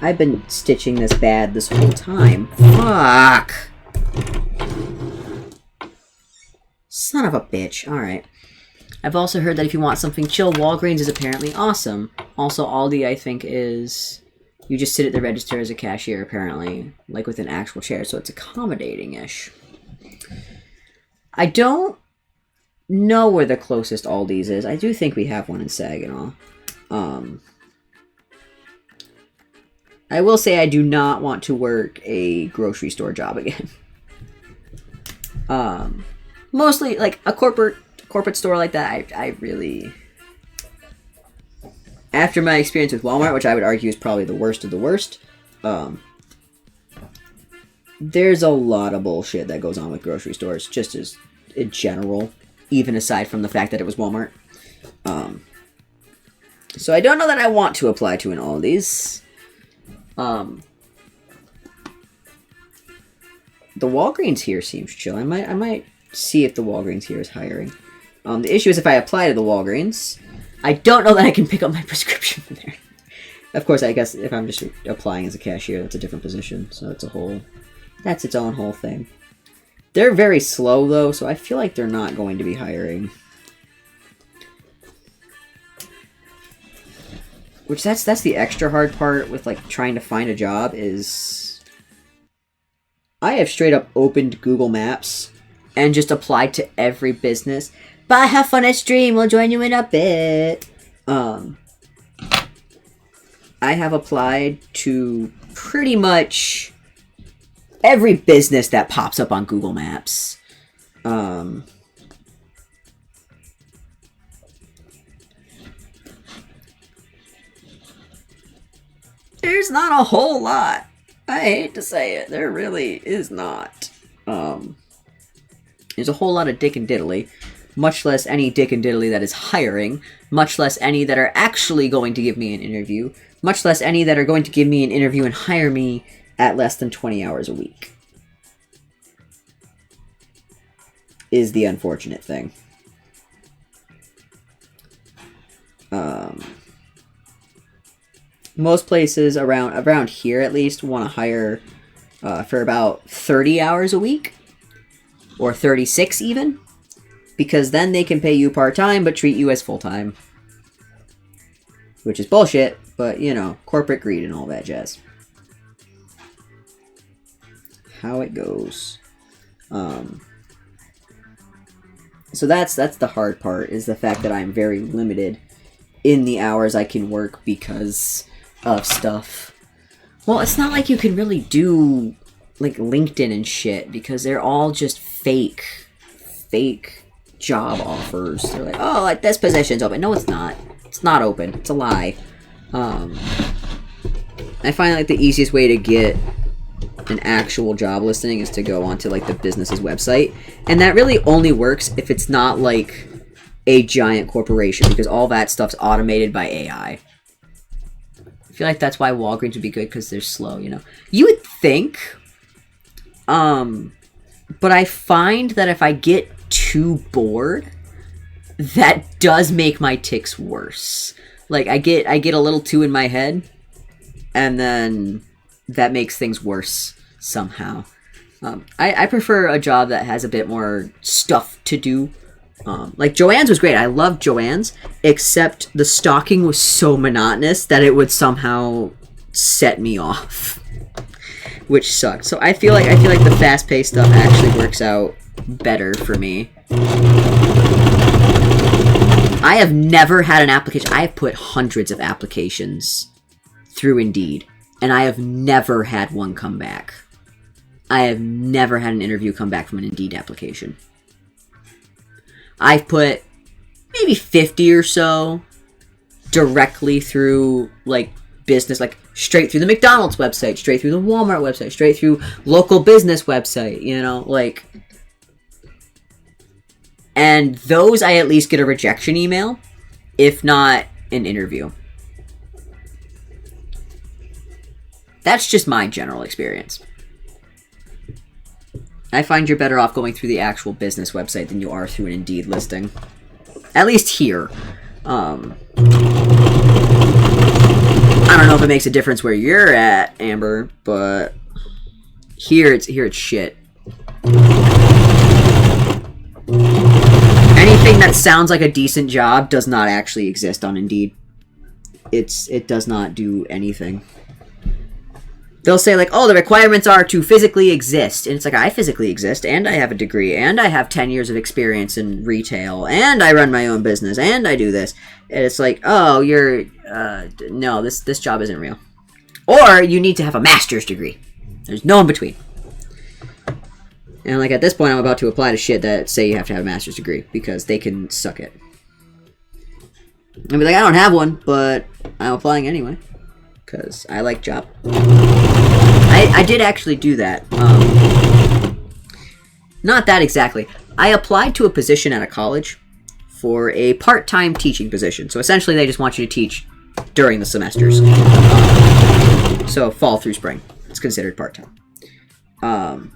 I've been stitching this bad this whole time. Fuck! Son of a bitch. Alright. I've also heard that if you want something chill, Walgreens is apparently awesome. Also, Aldi, I think, is... You just sit at the register as a cashier, apparently. Like, with an actual chair, so it's accommodating-ish. I don't know where the closest Aldi's is. I do think we have one in Saginaw. I will say I do not want to work a grocery store job again. Mostly, like, a corporate store like that, I really... After my experience with Walmart, which I would argue is probably the worst of the worst, there's a lot of bullshit that goes on with grocery stores, just as in general, even aside from the fact that it was Walmart. So I don't know that I want to apply to an Aldi's. The Walgreens here seems chill. I might see if the Walgreens here is hiring. The issue is if I apply to the Walgreens, I don't know that I can pick up my prescription from there. Of course, I guess if I'm just applying as a cashier, that's a different position. So it's that's its own whole thing. They're very slow though, so I feel like they're not going to be hiring. Which that's the extra hard part with like trying to find a job is I have straight up opened Google Maps and just applied to every business. Bye, have fun at stream. We'll join you in a bit. I have applied to pretty much every business that pops up on Google Maps. There's not a whole lot. I hate to say it. There really is not. There's a whole lot of dick and diddly. Much less any dick and diddly that is hiring. Much less any that are actually going to give me an interview. Much less any that are going to give me an interview and hire me at less than 20 hours a week. Is the unfortunate thing. Most places around here, at least, want to hire for about 30 hours a week. Or 36 even. Because then they can pay you part-time, but treat you as full-time. Which is bullshit, but, you know, corporate greed and all that jazz. How it goes. So that's the hard part, is the fact that I'm very limited in the hours I can work because of stuff. Well, it's not like you can really do, like, LinkedIn and shit, because they're all just fake job offers. They're like, oh, like, this position's open. No, it's not. It's not open. It's a lie. I find, like, the easiest way to get an actual job listing is to go onto, like, the business's website. And that really only works if it's not, like, a giant corporation, because all that stuff's automated by AI. I feel like that's why Walgreens would be good, because they're slow, you know. You would think, but I find that if I get too bored, that does make my ticks worse. Like, I get a little too in my head, and then that makes things worse somehow. I prefer a job that has a bit more stuff to do. Like, Joanne's was great. I loved Joanne's, except the stalking was so monotonous that it would somehow set me off, which sucked. So I feel like the fast-paced stuff actually works out better for me. I have never had an application. I have put hundreds of applications through Indeed, and I have never had one come back. I have never had an interview come back from an Indeed application. I've put maybe 50 or so directly through, like, business, like, straight through the McDonald's website, straight through the Walmart website, straight through local business website, you know, like. And those I at least get a rejection email, if not an interview. That's just my general experience. I find you're better off going through the actual business website than you are through an Indeed listing. At least here. I don't know if it makes a difference where you're at, Amber, but here it's shit. Anything that sounds like a decent job does not actually exist on Indeed. It does not do anything. They'll say, like, oh, the requirements are to physically exist. And it's like, I physically exist, and I have a degree, and I have 10 years of experience in retail, and I run my own business, and I do this. And it's like, oh, you're, no, this job isn't real. Or you need to have a master's degree. There's no in between. And, like, at this point, I'm about to apply to shit that say you have to have a master's degree, because they can suck it. I'll be like, I don't have one, but I'm applying anyway. Because I like job. I did actually do that. Not that exactly. I applied to a position at a college for a part-time teaching position. So essentially they just want you to teach during the semesters. So fall through spring. It's considered part-time. And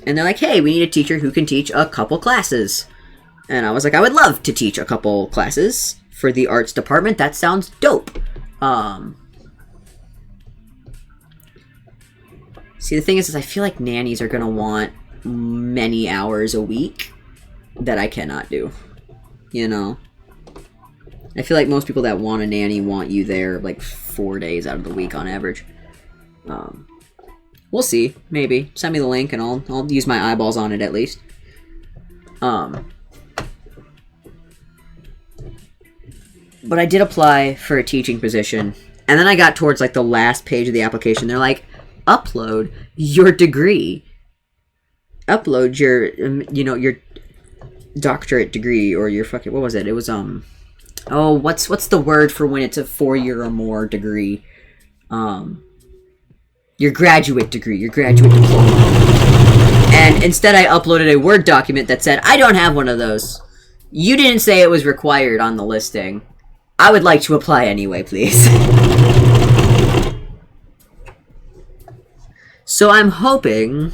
they're like, hey, we need a teacher who can teach a couple classes. And I was like, I would love to teach a couple classes for the arts department. That sounds dope. See, the thing is I feel like nannies are going to want many hours a week that I cannot do. You know? I feel like most people that want a nanny want you there, like, 4 days out of the week on average. We'll see. Maybe. Send me the link and I'll use my eyeballs on it at least. But I did apply for a teaching position. And then I got towards, like, the last page of the application. They're like, upload your degree. Upload your, you know, your doctorate degree or your fucking, what was it? It was, oh, what's the word for when it's a 4-year or more degree? Your graduate degree, your graduate diploma. And instead I uploaded a Word document that said, I don't have one of those. You didn't say it was required on the listing. I would like to apply anyway, please. So I'm hoping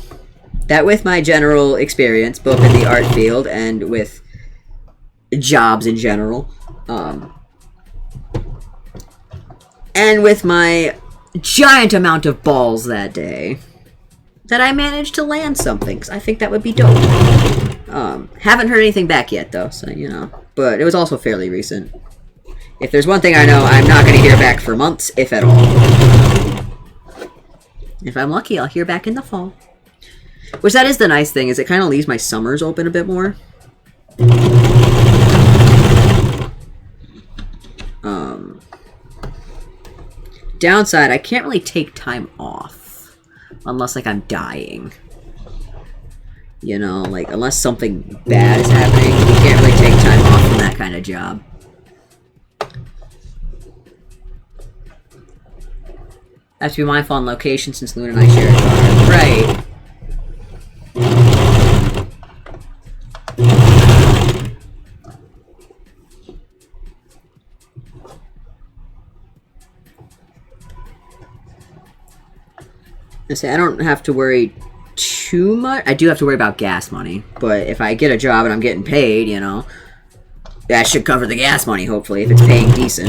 that with my general experience, both in the art field and with jobs in general, and And with my giant amount of balls that day, that I managed to land something, because I think that would be dope. Haven't heard anything back yet, though, so, you know. But it was also fairly recent. If there's one thing I know, I'm not going to hear back for months, if at all. If I'm lucky, I'll hear back in the fall. Which, that is the nice thing, is it kind of leaves my summers open a bit more. Downside, I can't really take time off. Unless, like, I'm dying. You know, like, unless something bad is happening, you can't really take time off from that kind of job. I have to be mindful on location since Luna and I share a car. Right. I say I don't have to worry too much. I do have to worry about gas money, but if I get a job and I'm getting paid, you know, that should cover the gas money, hopefully, if it's paying decent.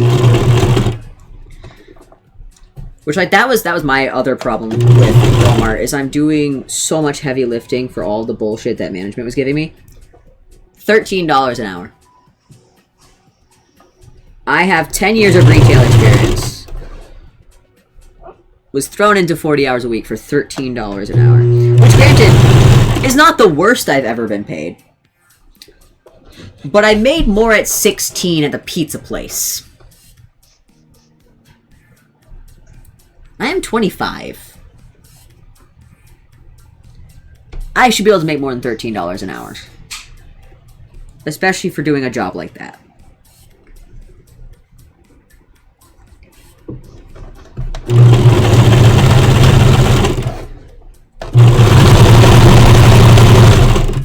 Which, like, that was my other problem with Walmart, is I'm doing so much heavy lifting for all the bullshit that management was giving me. $13 an hour. I have 10 years of retail experience. Was thrown into 40 hours a week for $13 an hour. Which, granted, is not the worst I've ever been paid. But I made more at 16 at the pizza place. I am 25. I should be able to make more than $13 an hour. Especially for doing a job like that.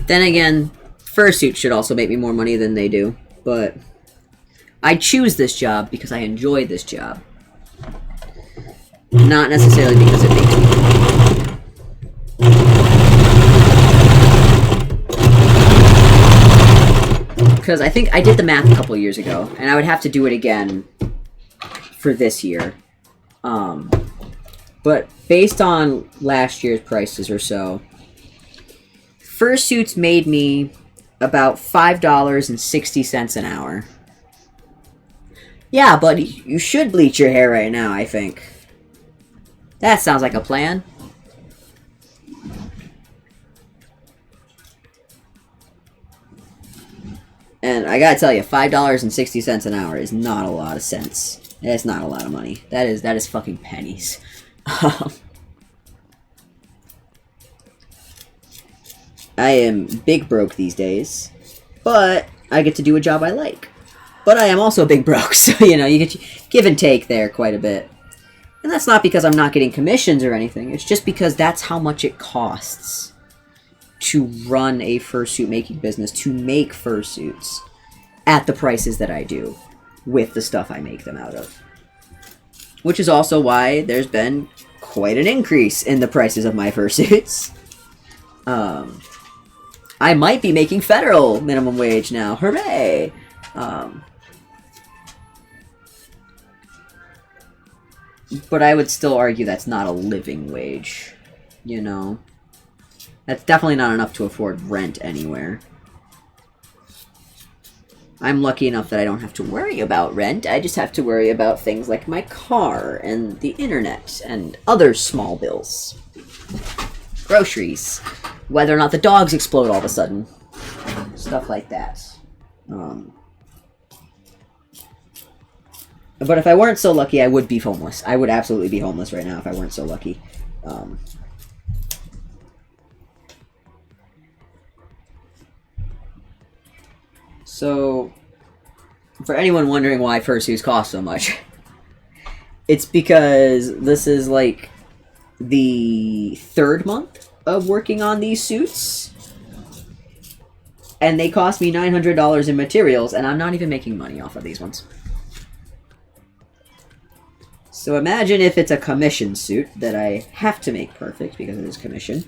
Then again, fursuits should also make me more money than they do, but I choose this job because I enjoy this job. Not necessarily because it makes me money. Because I think I did the math a couple years ago, and I would have to do it again for this year. But based on last year's prices or so, fursuits made me about $5.60 an hour. Yeah, buddy, you should bleach your hair right now, I think. That sounds like a plan. And I gotta tell you, $5.60 an hour is not a lot of cents. It's not a lot of money. That is fucking pennies. I am big broke these days, but I get to do a job I like. But I am also big broke, so, you know, you get give and take there quite a bit. And that's not because I'm not getting commissions or anything. It's just because that's how much it costs to run a fursuit making business, to make fursuits at the prices that I do with the stuff I make them out of. Which is also why there's been quite an increase in the prices of my fursuits. I might be making federal minimum wage now. Hooray! But I would still argue that's not a living wage. You know? That's definitely not enough to afford rent anywhere. I'm lucky enough that I don't have to worry about rent. I just have to worry about things like my car and the internet and other small bills. Groceries. Whether or not the dogs explode all of a sudden. Stuff like that. But if I weren't so lucky, I would be homeless. I would absolutely be homeless right now if I weren't so lucky. So, for anyone wondering why fursuits cost so much, it's because this is like the third month of working on these suits, and they cost me $900 in materials, and I'm not even making money off of these ones. So imagine if it's a commission suit that I have to make perfect because it is commission,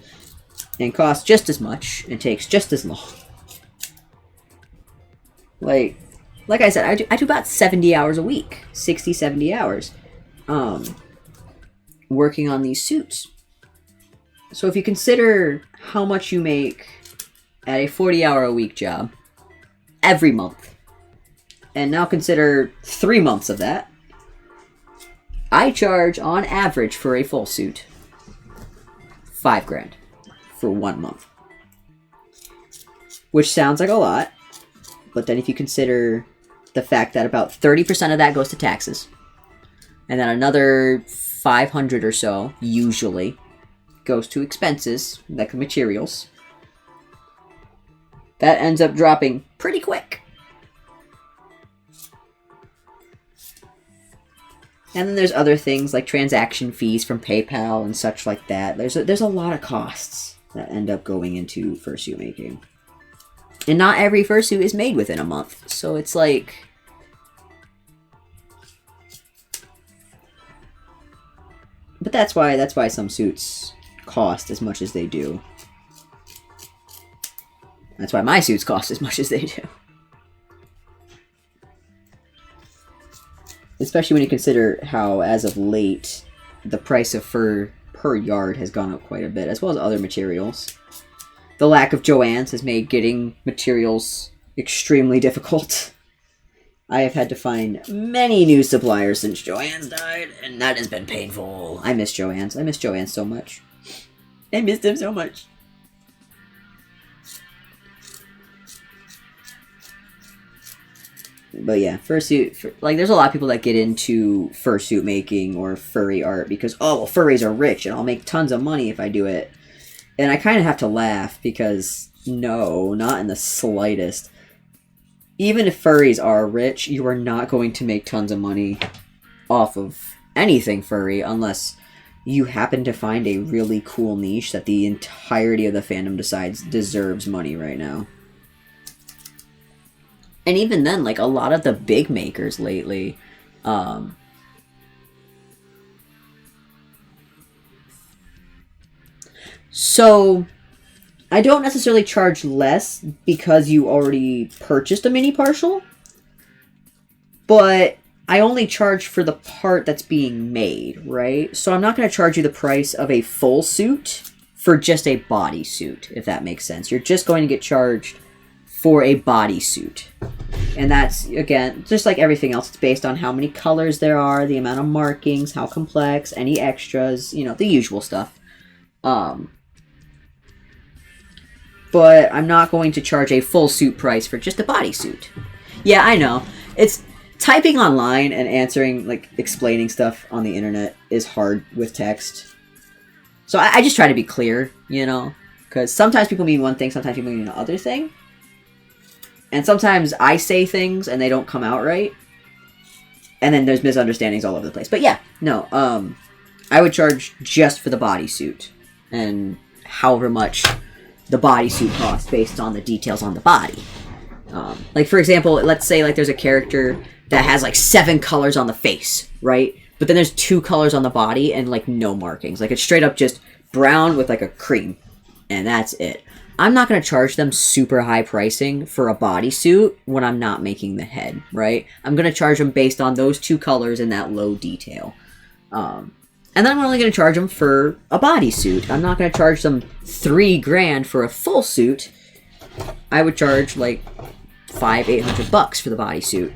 and costs just as much, and takes just as long. Like I said, I do about 70 hours a week. 60, 70 hours. working on these suits. So if you consider how much you make at a 40-hour-a-week job every month, and now consider 3 months of that, I charge on average for a full suit $5,000 for 1 month. Which sounds like a lot, but then if you consider the fact that about 30% of that goes to taxes, and then another 500 or so, usually, goes to expenses, like materials, that ends up dropping pretty quick. And then there's other things like transaction fees from PayPal and such like that. There's a lot of costs that end up going into fursuit making. And not every fursuit is made within a month. So it's like... But that's why some suits cost as much as they do. That's why my suits cost as much as they do. Especially when you consider how, as of late, the price of fur per yard has gone up quite a bit, as well as other materials. The lack of Joann's has made getting materials extremely difficult. I have had to find many new suppliers since Joann's died, and that has been painful. I miss Joann's. I miss Joann's so much. I missed them so much. But yeah, fursuit, like, there's a lot of people that get into fursuit making or furry art because, oh, well, furries are rich and I'll make tons of money if I do it. And I kind of have to laugh because, no, not in the slightest. Even if furries are rich, you are not going to make tons of money off of anything furry unless you happen to find a really cool niche that the entirety of the fandom decides deserves money right now. And even then, like, a lot of the big makers lately, so I don't necessarily charge less because you already purchased a mini partial, but I only charge for the part that's being made, right? So I'm not going to charge you the price of a full suit for just a bodysuit, if that makes sense. You're just going to get charged for a bodysuit. And that's, again, just like everything else, it's based on how many colors there are, the amount of markings, how complex, any extras, you know, the usual stuff. But I'm not going to charge a full suit price for just a bodysuit. Yeah, I know. It's typing online and answering, like, explaining stuff on the internet is hard with text. So I just try to be clear, you know? Because sometimes people mean one thing, sometimes people mean another thing. And sometimes I say things and they don't come out right. And then there's misunderstandings all over the place. But yeah, no, I would charge just for the bodysuit. And however much the bodysuit costs based on the details on the body. Like, for example, let's say, like, there's a character that has, like, 7 colors on the face, right? But then there's 2 colors on the body and, like, no markings. Like, it's straight up just brown with, like, a cream. And that's it. I'm not going to charge them super high pricing for a bodysuit when I'm not making the head, right? I'm going to charge them based on those 2 colors and that low detail. And then I'm only going to charge them for a bodysuit. I'm not going to charge them $3,000 for a full suit. I would charge like $500-800 for the bodysuit,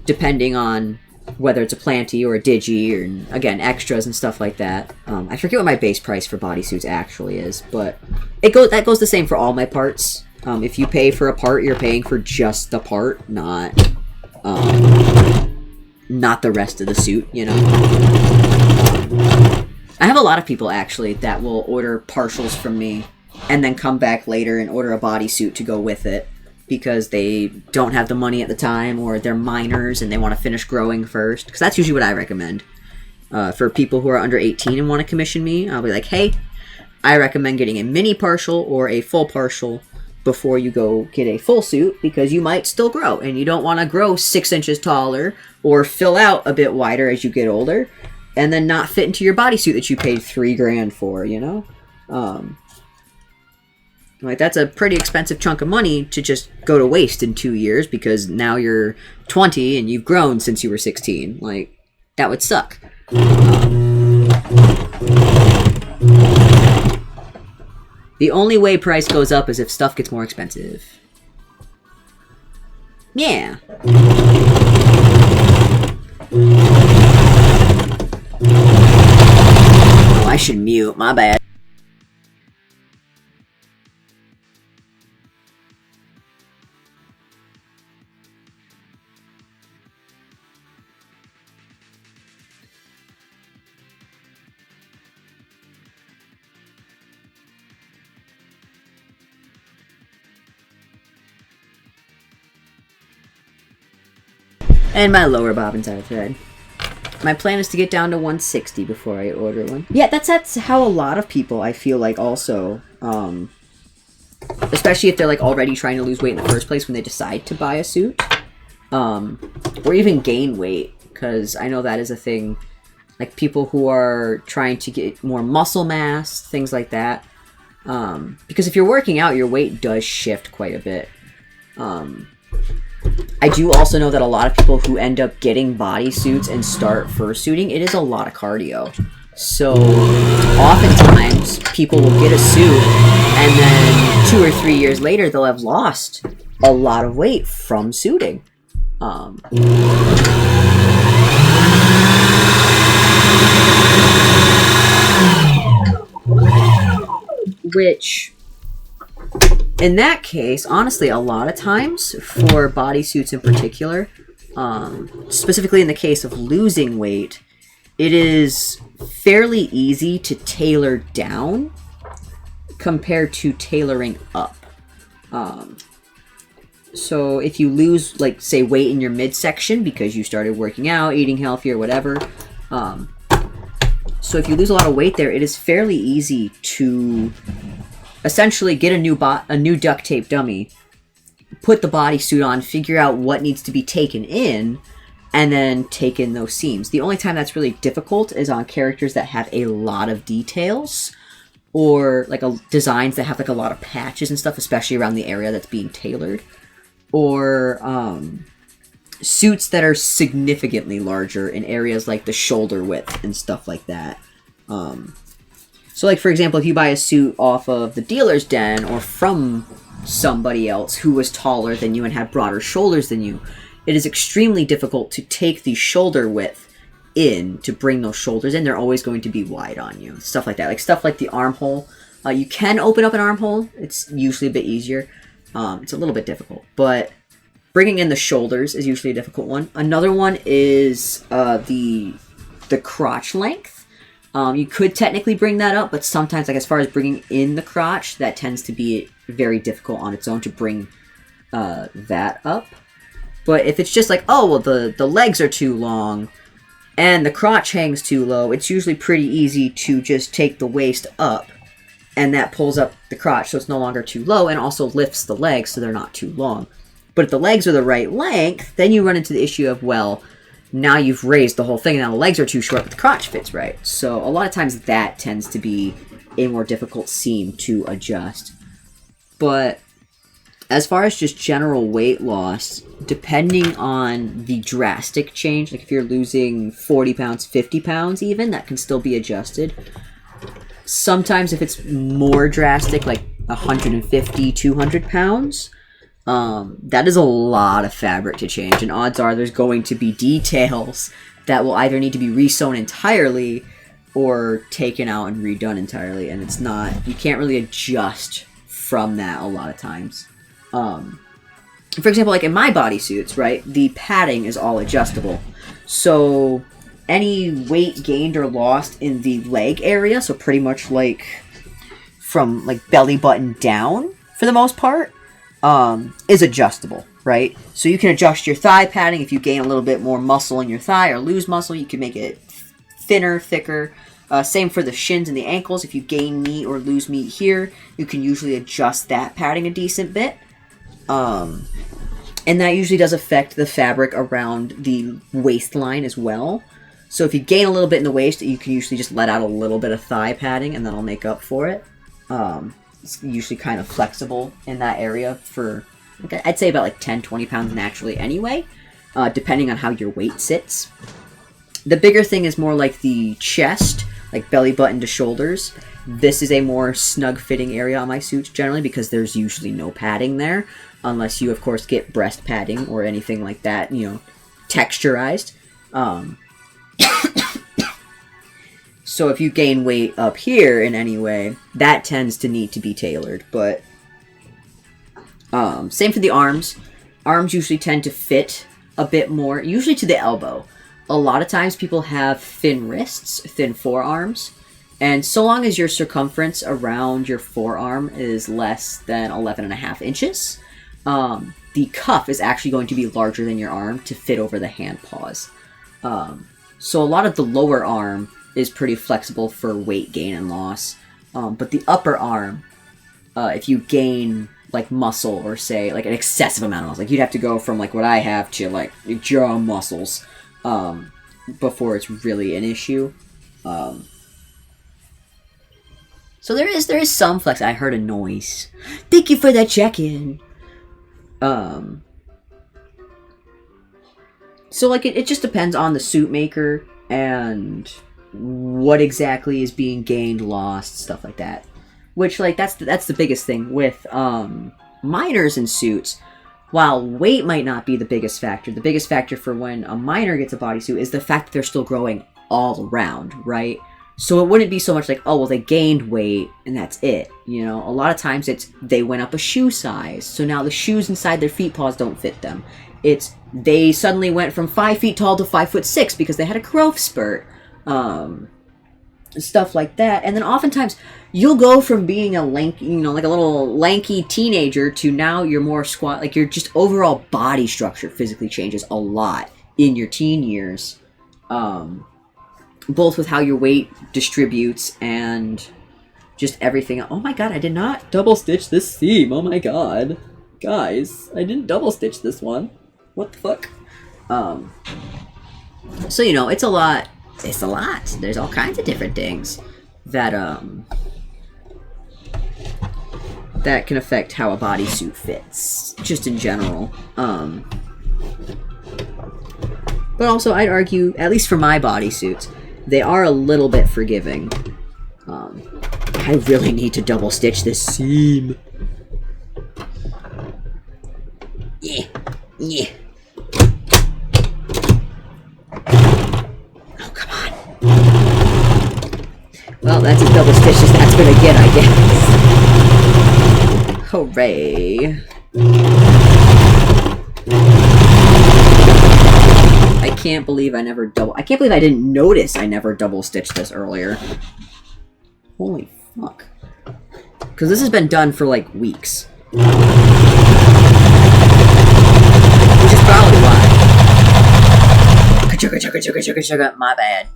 depending on whether it's a planty or a digi, or, again, extras and stuff like that. I forget what my base price for bodysuits actually is, but that goes the same for all my parts. If you pay for a part, you're paying for just the part, not the rest of the suit, you know? I have a lot of people, actually, that will order partials from me and then come back later and order a bodysuit to go with it because they don't have the money at the time, or they're minors and they want to finish growing first. Because that's usually what I recommend. For people who are under 18 and want to commission me, I'll be like, hey, I recommend getting a mini partial or a full partial before you go get a full suit, because you might still grow and you don't want to grow 6 inches taller or fill out a bit wider as you get older and then not fit into your bodysuit that you paid $3,000 for, you know? Like, that's a pretty expensive chunk of money to just go to waste in 2 years because now you're 20 and you've grown since you were 16. Like, that would suck. The only way price goes up is if stuff gets more expensive. Yeah. Oh, I should mute. My bad. And my lower bobbins are thread. My plan is to get down to 160 before I order one. Yeah, that's how a lot of people, I feel like, also, especially if they're like already trying to lose weight in the first place when they decide to buy a suit, or even gain weight, because I know that is a thing. Like people who are trying to get more muscle mass, things like that. Because if you're working out, your weight does shift quite a bit. I do also know that a lot of people who end up getting bodysuits and start fursuiting, it is a lot of cardio. So oftentimes people will get a suit and then 2 or 3 years later they'll have lost a lot of weight from suiting. Which, in that case, honestly, a lot of times, for bodysuits in particular, specifically in the case of losing weight, it is fairly easy to tailor down compared to tailoring up. So if you lose, like, say, weight in your midsection because you started working out, eating healthier, whatever, so if you lose a lot of weight there, it is fairly easy to essentially get a new duct tape dummy, put the bodysuit on, figure out what needs to be taken in, and then take in those seams. The only time that's really difficult is on characters that have a lot of details, or like designs that have like a lot of patches and stuff, especially around the area that's being tailored, or suits that are significantly larger in areas like the shoulder width and stuff like that. So like, for example, if you buy a suit off of the dealer's den or from somebody else who was taller than you and had broader shoulders than you, it is extremely difficult to take the shoulder width in to bring those shoulders in. They're always going to be wide on you. Stuff like that. Like stuff like the armhole. You can open up an armhole. It's usually a bit easier. It's a little bit difficult. But bringing in the shoulders is usually a difficult one. Another one is the crotch length. You could technically bring that up, but sometimes, like as far as bringing in the crotch, that tends to be very difficult on its own to bring that up. But if it's just like, oh, well, the legs are too long and the crotch hangs too low, it's usually pretty easy to just take the waist up, and that pulls up the crotch so it's no longer too low and also lifts the legs so they're not too long. But if the legs are the right length, then you run into the issue of, well, now you've raised the whole thing, and now the legs are too short, but the crotch fits right. So a lot of times that tends to be a more difficult seam to adjust. But as far as just general weight loss, depending on the drastic change, like if you're losing 40 pounds, 50 pounds even, that can still be adjusted. Sometimes if it's more drastic, like 150, 200 pounds, that is a lot of fabric to change, and odds are there's going to be details that will either need to be resewn entirely or taken out and redone entirely, and it's not, you can't really adjust from that a lot of times. For example, like in my bodysuits, right, the padding is all adjustable, so any weight gained or lost in the leg area, so pretty much like from like belly button down for the most part, is adjustable, right? So you can adjust your thigh padding. If you gain a little bit more muscle in your thigh or lose muscle, you can make it thinner, thicker. Same for the shins and the ankles. If you gain meat or lose meat here, you can usually adjust that padding a decent bit. And that usually does affect the fabric around the waistline as well. So if you gain a little bit in the waist, you can usually just let out a little bit of thigh padding and that'll make up for it. It's usually kind of flexible in that area for, okay, I'd say about like 10, 20 pounds naturally anyway, depending on how your weight sits. The bigger thing is more like the chest, like belly button to shoulders. This is a more snug fitting area on my suits generally because there's usually no padding there. Unless you, of course, get breast padding or anything like that, you know, texturized. So if you gain weight up here in any way, that tends to need to be tailored. But same for the arms. Arms usually tend to fit a bit more, usually to the elbow. A lot of times people have thin wrists, thin forearms. And so long as your circumference around your forearm is less than 11.5 inches, the cuff is actually going to be larger than your arm to fit over the hand paws. So a lot of the lower arm is pretty flexible for weight gain and loss. But the upper arm, if you gain like muscle or say like an excessive amount of muscle, like you'd have to go from like what I have to like jaw muscles before it's really an issue. So there is some flex. I heard a noise. Thank you for that check-in. So like it just depends on the suit maker and what exactly is being gained, lost, stuff like that. Which like that's the biggest thing with miners and suits. While weight might not be the biggest factor for when a miner gets a bodysuit is the fact that they're still growing all around, right? So it wouldn't be so much like, oh, well, they gained weight and that's it. You know, a lot of times it's they went up a shoe size. So now the shoes inside their feet paws don't fit them. It's they suddenly went from 5 feet tall to 5'6" because they had a growth spurt. Stuff like that. And then oftentimes you'll go from being a lanky, you know, like a little lanky teenager to now you're more squat. Like your just overall body structure physically changes a lot in your teen years. Both with how your weight distributes and just everything. Oh my god, I did not double stitch this seam. Oh my god. Guys, I didn't double stitch this one. What the fuck? So, you know, it's a lot. It's a lot. There's all kinds of different things that, that can affect how a bodysuit fits, just in general. But also, I'd argue, at least for my bodysuits, they are a little bit forgiving. I really need to double stitch this seam. Yeah. Yeah. Oh, come on. Well, that's as double stitch as that's gonna get, I guess. Hooray. I can't believe I can't believe I didn't notice I never double stitched this earlier. Holy fuck. Because this has been done for like weeks. Which is probably why. My bad.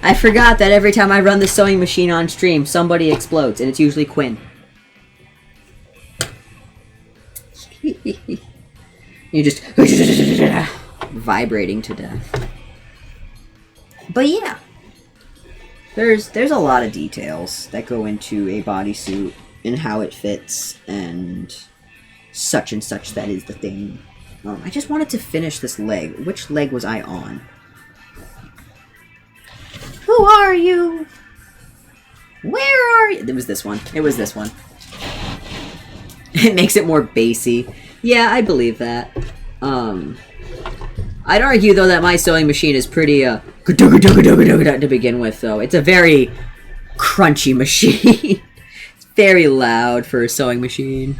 I forgot that every time I run the sewing machine on stream, somebody explodes, and it's usually Quinn. You're just vibrating to death. But yeah, there's a lot of details that go into a bodysuit and how it fits and such that is the thing. I just wanted to finish this leg. Which leg was I on? Who are you? Where are you? It was this one. It was this one. It makes it more bassy. Yeah, I believe that. I'd argue, though, that my sewing machine is pretty, to begin with, though. It's a very crunchy machine. It's very loud for a sewing machine.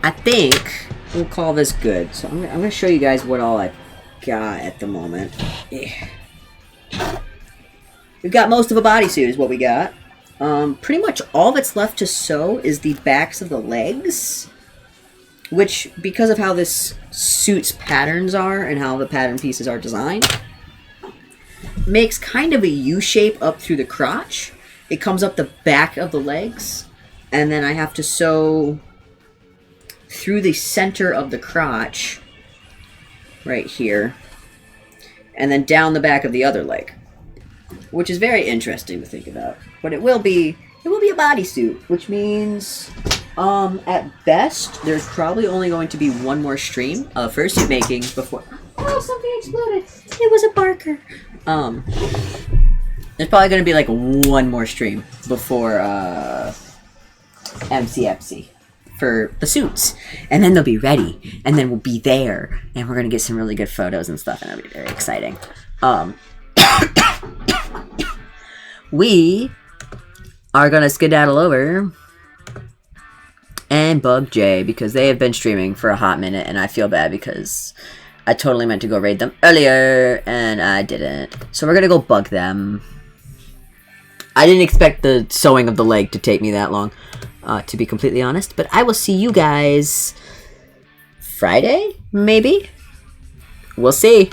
I think we'll call this good. So I'm going to show you guys what all I've got at the moment. Yeah. We've got most of a bodysuit is what we got. Pretty much all that's left to sew is the backs of the legs. Which, because of how this suit's patterns are and how the pattern pieces are designed, makes kind of a U shape up through the crotch. It comes up the back of the legs, and then I have to sew through the center of the crotch, right here, and then down the back of the other leg, which is very interesting to think about. But it will be a bodysuit, which means at best there's probably only going to be one more stream of fursuit making before. Oh, something exploded! It was a barker. There's probably going to be like one more stream before MCFC for the suits, and then they'll be ready, and then we'll be there, and we're going to get some really good photos and stuff, and it'll be very exciting. We are going to skedaddle over and bug Jay, because they have been streaming for a hot minute, and I feel bad because I totally meant to go raid them earlier, and I didn't. So we're going to go bug them. I didn't expect the sewing of the leg to take me that long, to be completely honest. But I will see you guys Friday, maybe? We'll see.